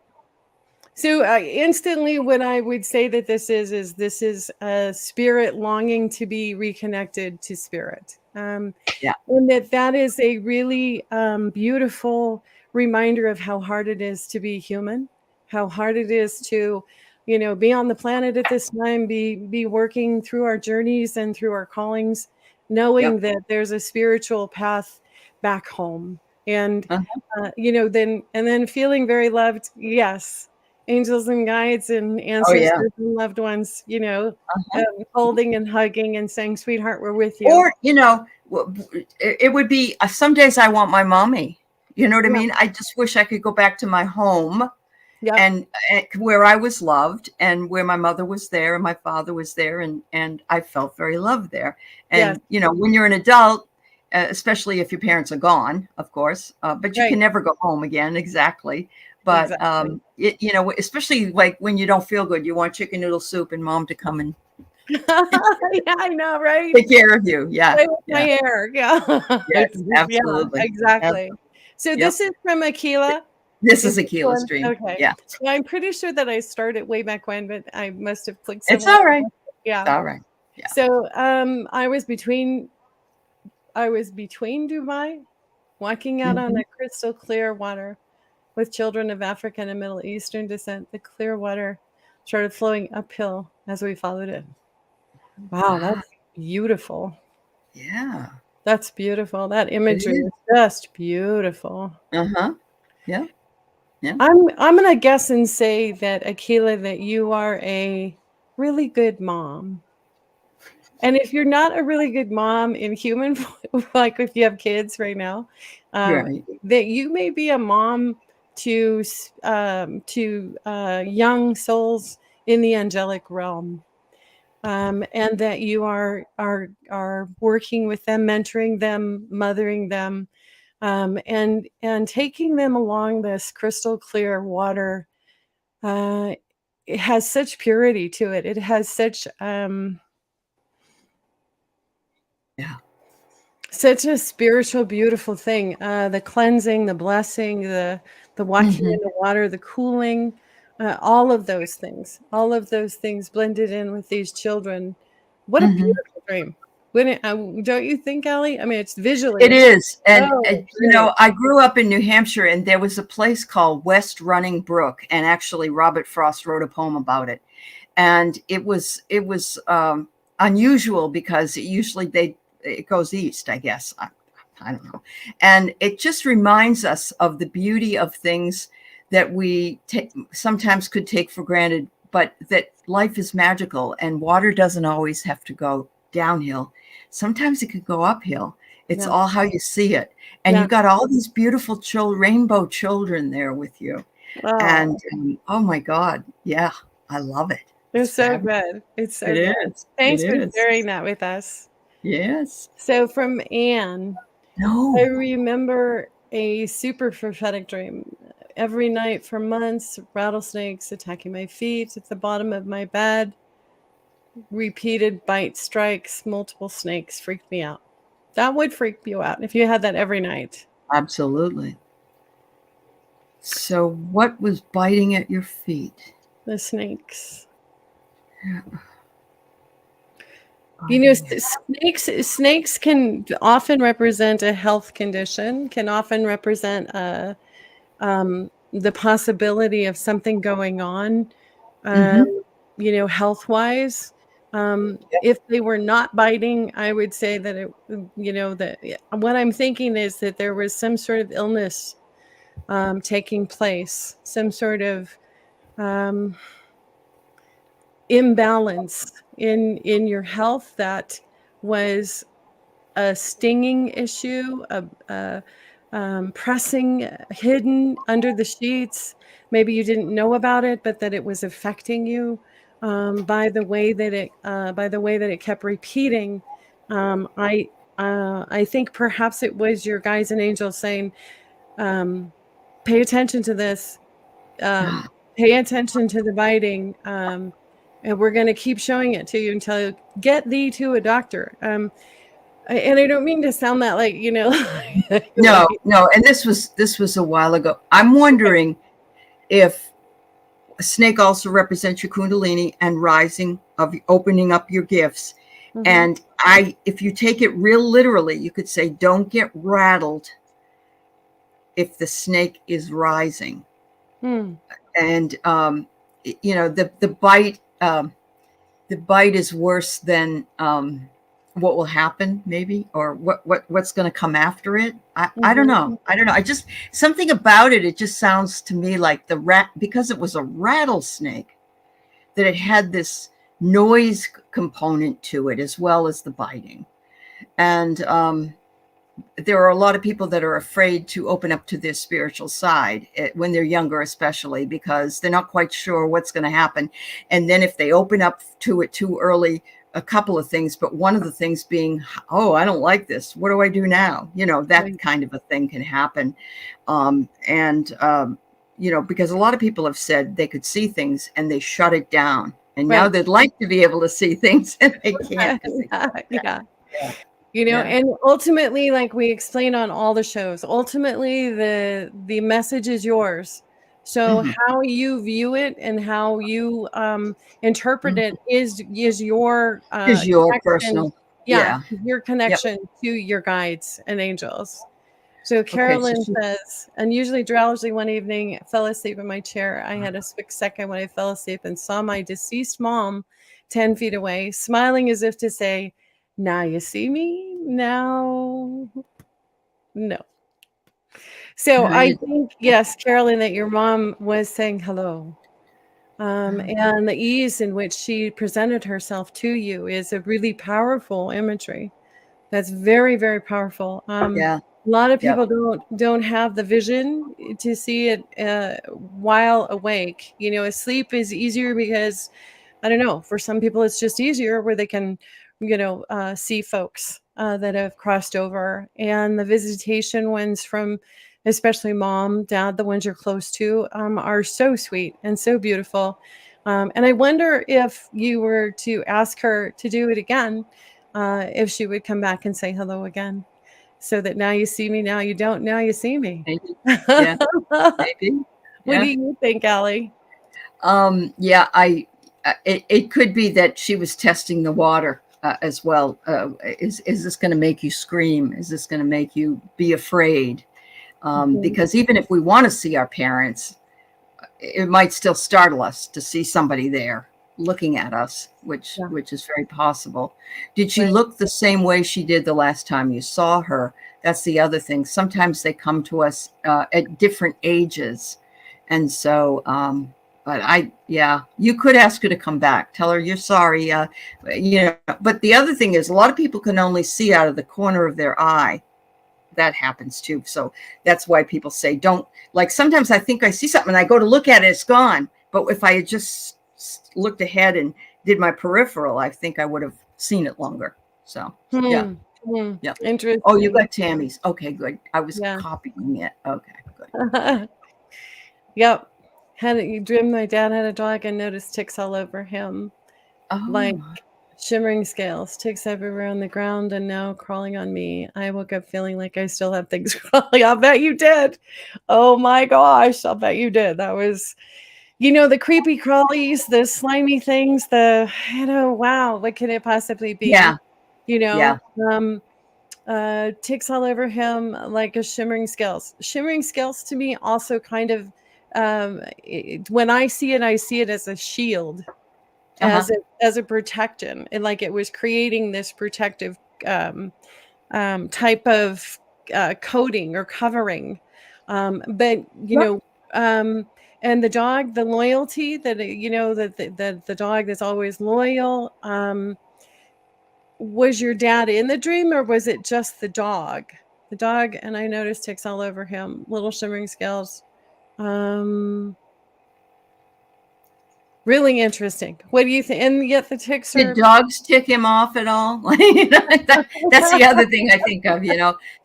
So instantly what I would say that this is a spirit longing to be reconnected to spirit. And that is a really beautiful reminder of how hard it is to be human, how hard it is to, be on the planet at this time, be working through our journeys and through our callings, knowing Yep. that there's a spiritual path back home. And Uh-huh. then feeling very loved. Yes, angels and guides and Oh yeah. ancestors and loved ones, Uh-huh. holding and hugging and saying, "Sweetheart, we're with you." Or it would be some days I want my mommy. You know what I Yeah. mean? I just wish I could go back to my home Yep. and where I was loved and where my mother was there and my father was there, and I felt very loved there. Yes. And when you're an adult, especially if your parents are gone, of course, but you Right. can never go home again. Exactly. But Exactly. especially like when you don't feel good, you want chicken noodle soup and mom to come and Yeah, I know, right? take care of you. Yeah. Play with my Yeah. hair. Yeah. Yes, Yeah, absolutely. exactly. So Yep. this is from Aquila. This Is is this Aquila one? Street. Okay. Yeah. Well, I'm pretty sure that I started way back when, but I must have clicked It's somewhere. all right. It's Yeah. all right. Yeah. So I was between Dubai, walking out on Mhm. the crystal clear water with children of African and Middle Eastern descent. The clear water started flowing uphill as we followed it. Wow, Wow. that's beautiful. Yeah. That's beautiful. That It imagery is. is just beautiful. Uh-huh. Yeah. Yeah. I'm gonna guess and say that, Aquila, that you are a really good mom. And if you're not a really good mom in human, like if you have kids right now, Right. that you may be a mom to young souls in the angelic realm, and that you are working with them, mentoring them, mothering them, and taking them along this crystal clear water. Uh, it has such purity to it. It has Yeah. such a spiritual, beautiful thing. The cleansing, the blessing, the walking Mhm. in the water, the cooling, all of those things blended in with these children. What a Mhm. beautiful dream! Wouldn't don't you think, Allie? I mean, It it's is. And, so pretty. I grew up in New Hampshire and there was a place called West Running Brook. And actually, Robert Frost wrote a poem about it. And it was unusual because it goes east, I guess. I don't know. And it just reminds us of the beauty of things that we sometimes could take for granted, but that life is magical and water doesn't always have to go downhill. Sometimes it could go uphill. It's Yeah, all how you see it. And yeah. you got all these beautiful rainbow children there with you. And Oh, oh my God, yeah, I love it. It's it's so fabulous. good. It's It so good. is. It Thanks for is. sharing that with us. Yes. So from Anne. I No. remember a super prophetic dream. Every night for months, rattlesnakes attacking my feet at the bottom of my bed. Repeated bite strikes, multiple snakes freaked me out. That would freak you out if you had that every night. Absolutely. So what was biting at your feet? The snakes. Biting at. Snakes can often represent a health condition, can often represent the possibility of something going on, um, Mhm. health wise. If they were not biting, I would say that what I'm thinking is that there was some sort of illness taking place, some sort of um, imbalance in your health that was a stinging issue, a pressing, hidden under the sheets. Maybe you didn't know about it, but that it was affecting you by the way that it kept repeating. I think perhaps it was your guides and angels saying, "Pay attention to this. Um, Pay attention to the biting." And we're going to keep showing it to you until get thee to a doctor. And I don't mean to sound that like, No, like, no, and this was a while ago. I'm okay. wondering if a snake also represents your kundalini and rising of opening up your gifts. Mm-hmm. And if you take it real literally, you could say, don't get rattled if the snake is rising. Hmm. And the bite is worse than what will happen, maybe, or what's going to come after it. I don't Mhm. know. I don't know. I just, something about it. It just sounds to me like the rat, because it was a rattlesnake, that it had this noise component to it as well as the biting. And there are a lot of people that are afraid to open up to their spiritual side when they're younger, especially because they're not quite sure what's going to happen. And then if they open up to it too early, a couple of things, but one of the things being, oh, I don't like this. What do I do now? That Right. kind of a thing can happen. Because a lot of people have said they could see things and they shut it down. And now Right. they'd like to be able to see things and they can't because they Yeah, yeah. yeah, yeah. And ultimately, like we explain on all the shows, ultimately the message is yours. So Mhm, how you view it and how you interpret mhm. it is your Is your connection. personal, Yeah, yeah. your Yep. connection to your guides and angels. So Okay, so Carolyn says, unusually drowsy one evening, fell asleep in my chair. I had a quick second when I fell asleep and saw my deceased mom 10 feet away, smiling as if to say, now you see me? Now, no. So how I you think, yes, Carolyn, that your mom was saying hello. And the ease in which she presented herself to you is a really powerful imagery. That's very, very powerful. yeah, A lot of yep. people don't have the vision to see it while awake. Asleep is easier because I don't know. For some people, it's just easier where they can, see folks that have crossed over, and the visitation ones from, especially mom, dad, the ones you're close to, are so sweet and so beautiful. And I wonder if you were to ask her to do it again, if she would come back and say hello again, so that now you see me, now you don't, now you see me. Maybe. Yeah, What maybe. do Yeah. you think, Allie? Yeah, it could be that she was testing the water as well. Is this going to make you scream? Is this going to make you be afraid? Mhm. Because even if we want to see our parents, it might still startle us to see somebody there looking at us, which Yeah, which is very possible. Did she right. look the same way she did the last time you saw her? That's the other thing. Sometimes they come to us at different ages, and so but yeah, you could ask her to come back, tell her you're sorry, but the other thing is a lot of people can only see out of the corner of their eye. That happens too. So that's why people say don't, like, sometimes I think I see something and I go to look at it, it's gone. But if I had just looked ahead and did my peripheral, I think I would have seen it longer. So yeah, Hmm. Hmm. yeah. Oh, you Interesting. got Tammy's. Okay, good. I was Yeah. copying it. Okay, good. Yep. You dreamed my dad had a dog and noticed ticks all over him, like Oh, shimmering scales, ticks everywhere on the ground, and now crawling on me. I woke up feeling like I still have things crawling. I'll bet you did. Oh my gosh, I'll bet you did. That was, the creepy crawlies, the slimy things, wow, what can it possibly yeah, be? You yeah. know, um, ticks all over him like a shimmering scales. Shimmering scales to me also kind of, when I see it as a shield, Uh-huh. as a protection, and like it was creating this protective um, type of coating or covering. But Yep. and the dog, the loyalty that that the dog that's always loyal. Was your dad in the dream, or was it just the dog? The dog, and I noticed ticks all over him, little shimmering scales. Um, really interesting. What do you think? And yet the ticks Did are. dogs tick him off at all? That's the other thing I think of,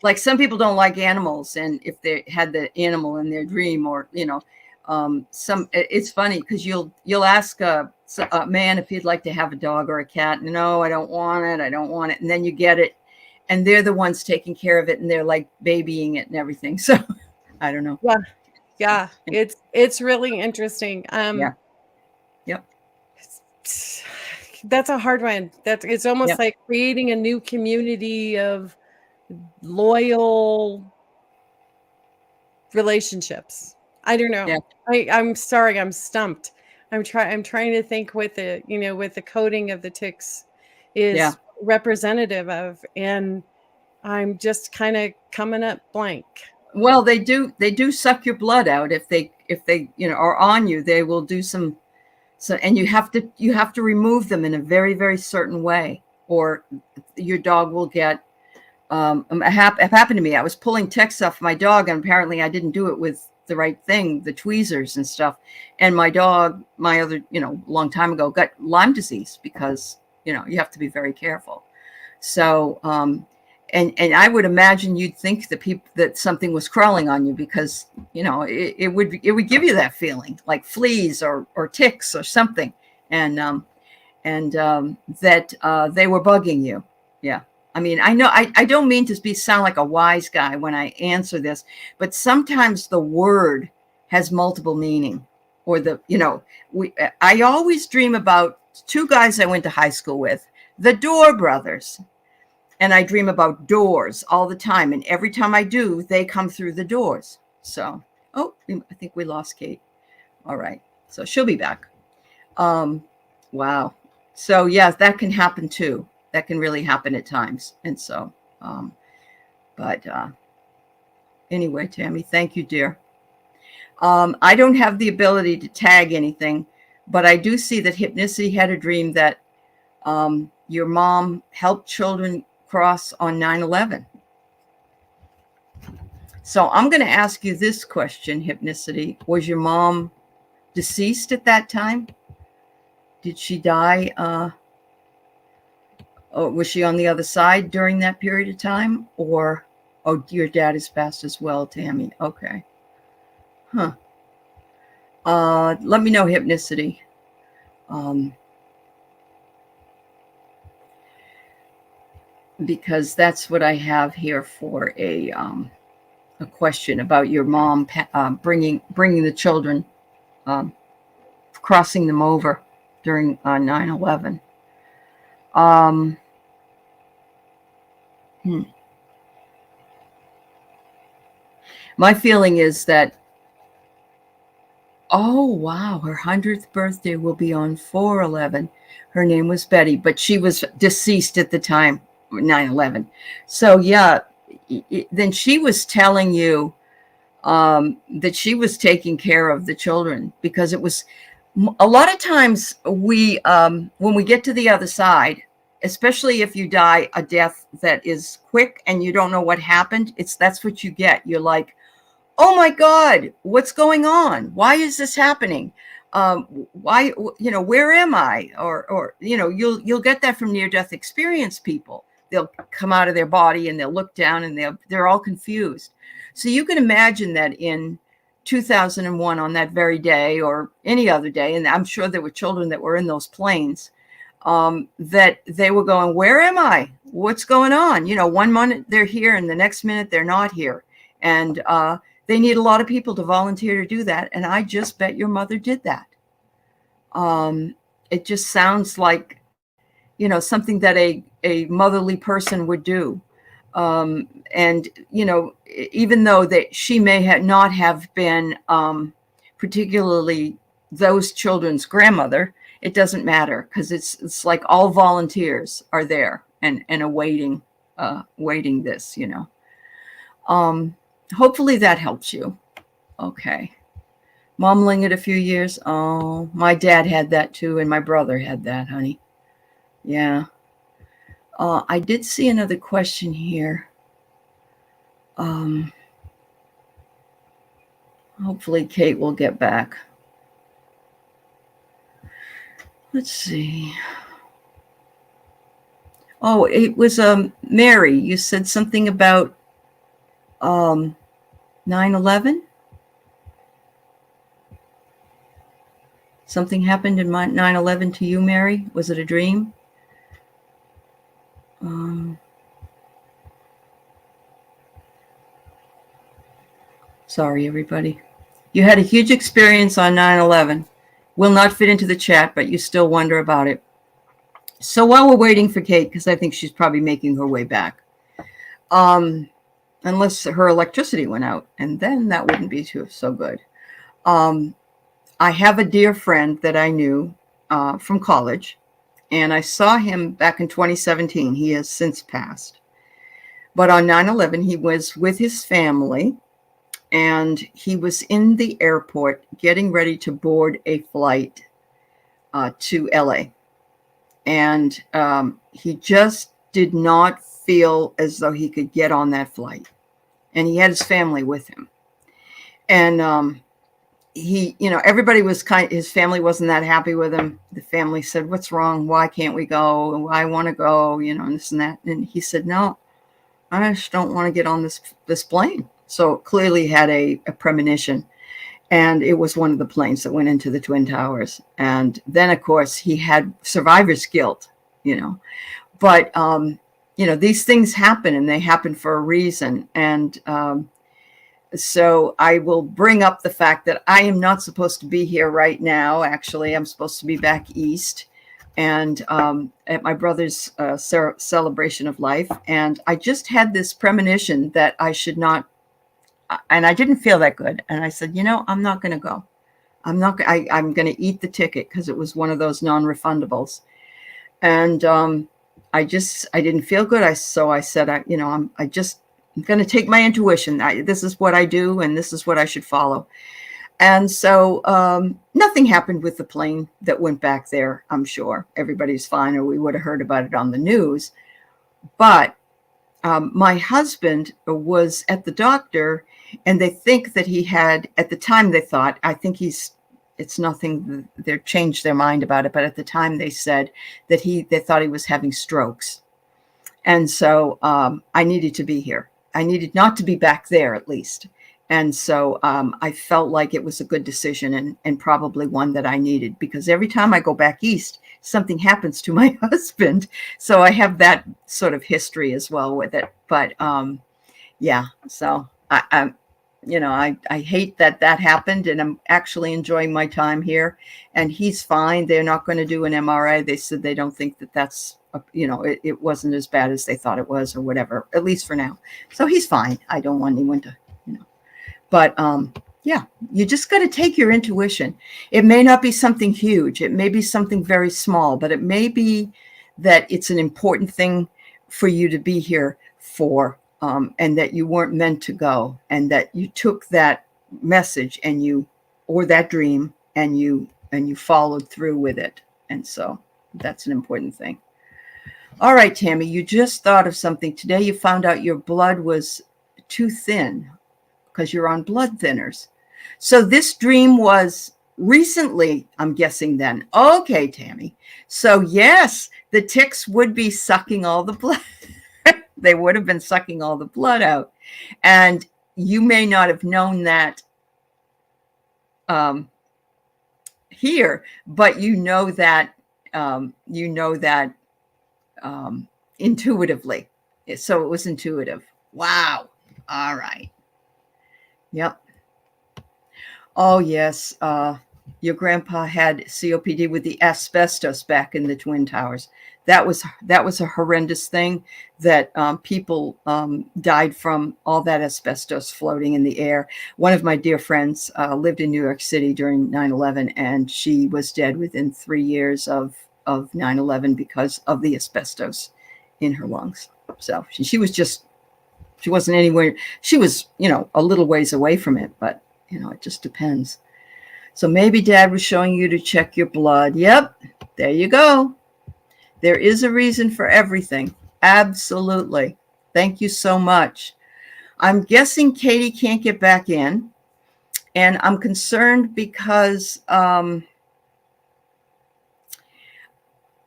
like some people don't like animals, and if they had the animal in their dream, or it's funny because you'll ask a man if he'd like to have a dog or a cat. No, I don't want it. I don't want it. And then you get it, and they're the ones taking care of it, and they're like babying it and everything. So I don't know. Yeah, yeah, it's really interesting. Yeah. Yep. That's a hard one. It's almost Yep. like creating a new community of loyal relationships. I don't know. Yeah. I'm sorry, I'm stumped. I'm trying to think what the, what the coding of the ticks is Yeah. representative of, and I'm just kind of coming up blank. Well, they do suck your blood out if they are on you. They will do some. So, and you have to remove them in a very, very certain way, or your dog will get. It happened to me. I was pulling ticks off my dog, and apparently I didn't do it with the right thing, the tweezers and stuff. And my dog, my other, long time ago, got Lyme disease because you have to be very careful. So, and I would imagine you'd think that something was crawling on you because it would give you that feeling like fleas or ticks or something, and that they were bugging you. Yeah. I mean, I know I don't mean to sound like a wise guy when I answer this, but sometimes the word has multiple meaning, or I always dream about two guys I went to high school with, the Door brothers. And I dream about doors all the time. And every time I do, they come through the doors. So, I think we lost Kate. All right. So she'll be back. Wow. So, yes, that can happen too. That can really happen at times. And so, anyway, Tammy, thank you, dear. I don't have the ability to tag anything, but I do see that Hypnicity had a dream that your mom helped children cross on 9/11. So I'm going to ask you this question, Hypnicity. Was your mom deceased at that time? Did she die? Or was she on the other side during that period of time? Or, your dad is passed as well, Tammy. Okay. Huh. Let me know, Hypnicity. Because that's what I have here for a question about your mom bringing the children, crossing them over during 9/11. My feeling is that, oh wow, her 100th birthday will be on 4/11. Her name was Betty, but she was deceased at the time. 9/11. So yeah, then she was telling you that she was taking care of the children, because it was a lot of times when we get to the other side, especially if you die a death that is quick and you don't know what happened, that's what you get. You're like, oh my God, what's going on? Why is this happening? Why, where am I? Or you'll get that from near-death experience people. They'll come out of their body and they'll look down and they're all confused. So you can imagine that in 2001, on that very day or any other day, and I'm sure there were children that were in those planes, that they were going, where am I? What's going on? One minute they're here and the next minute they're not here. And they need a lot of people to volunteer to do that. And I just bet your mother did that. It just sounds like, something that a motherly person would do. And, even though that she may not have been particularly those children's grandmother, it doesn't matter, because it's like all volunteers are there and awaiting this, hopefully that helps you. Okay. Mumbling it a few years. Oh, my dad had that too. And my brother had that, honey. Yeah. I did see another question here. Hopefully Kate will get back. Let's see. Oh, it was Mary. You said something about 9/11. Something happened in 9/11 to you, Mary? Was it a dream? Sorry, everybody. You had a huge experience on 9/11. Will not fit into the chat, but you still wonder about it. So while we're waiting for Kate, because I think she's probably making her way back, unless her electricity went out, and then that wouldn't be so good. I have a dear friend that I knew from college, and I saw him back in 2017. He has since passed. But on 9/11, he was with his family, and he was in the airport getting ready to board a flight to LA. And he just did not feel as though he could get on that flight. And he had his family with him. And he, everybody was his family wasn't that happy with him. The family said, "What's wrong? Why can't we go? I want to go, and this and that." And he said, "No, I just don't want to get on this plane." So clearly had a premonition. And it was one of the planes that went into the Twin Towers. And then, of course, he had survivor's guilt, But, these things happen, and they happen for a reason. And so I will bring up the fact that I am not supposed to be here right now. Actually, I'm supposed to be back east and at my brother's celebration of life. And I just had this premonition that I should not, and I didn't feel that good. And I said, I'm not going to go. I'm going to eat the ticket, because it was one of those non-refundables. And I didn't feel good. So I said, I'm going to take my intuition. This is what I do, and this is what I should follow. And so nothing happened with the plane that went back there. I'm sure everybody's fine, or we would have heard about it on the news. But my husband was at the doctor, and they think that he had, at the time they thought, I think it's nothing, they changed their mind about it, but at the time they said that they thought he was having strokes. And so I needed to be here. I needed not to be back there, at least. And so I felt like it was a good decision, and probably one that I needed, because every time I go back east, something happens to my husband. So I have that sort of history as well with it. But yeah, so I hate that happened, and I'm actually enjoying my time here, and he's fine. They're not going to do an MRI. They said they don't think that's, it wasn't as bad as they thought it was, or whatever, at least for now. So he's fine. I don't want anyone to, but yeah, you just got to take your intuition. It may not be something huge. It may be something very small, but it may be that it's an important thing for you to be here for. And that you weren't meant to go, and that you took that message or that dream, and you followed through with it. And so that's an important thing. All right, Tammy, you just thought of something. Today you found out your blood was too thin because you're on blood thinners. So this dream was recently, I'm guessing then. Okay, Tammy. So yes, the ticks would be sucking all the blood. They would have been sucking all the blood out. And you may not have known that here, but you know that intuitively. So it was intuitive. Wow. All right. Yep. Oh, yes. Your grandpa had COPD with the asbestos back in the Twin Towers. That was a horrendous thing, that people died from all that asbestos floating in the air. One of my dear friends lived in New York City during 9/11, and she was dead within 3 years of 9/11 because of the asbestos in her lungs. So she wasn't anywhere. She was, a little ways away from it, but, it just depends. So maybe Dad was showing you to check your blood. Yep, there you go. There is a reason for everything. Absolutely. Thank you so much. I'm guessing Katie can't get back in, and I'm concerned because I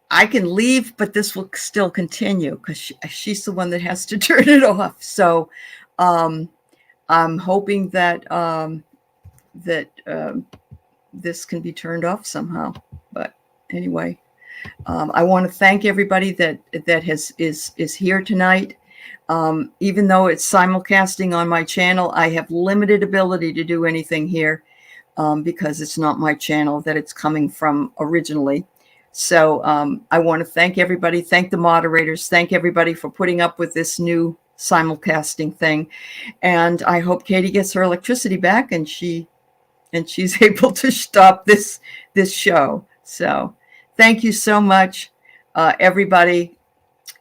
can leave, but this will still continue because she's the one that has to turn it off. So I'm hoping that this can be turned off somehow. But anyway. I want to thank everybody that is here tonight. Even though it's simulcasting on my channel, I have limited ability to do anything here because it's not my channel that it's coming from originally. So I want to thank everybody, thank the moderators, thank everybody for putting up with this new simulcasting thing. And I hope Katie gets her electricity back and she and she's able to stop this show. So thank you so much, everybody.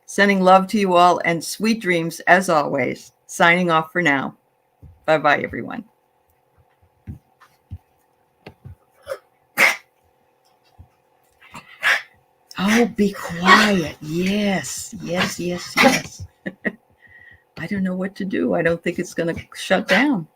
Sending love to you all and sweet dreams as always. Signing off for now. Bye-bye, everyone. Oh, be quiet. Yes, yes, yes, yes. I don't know what to do. I don't think it's going to shut down.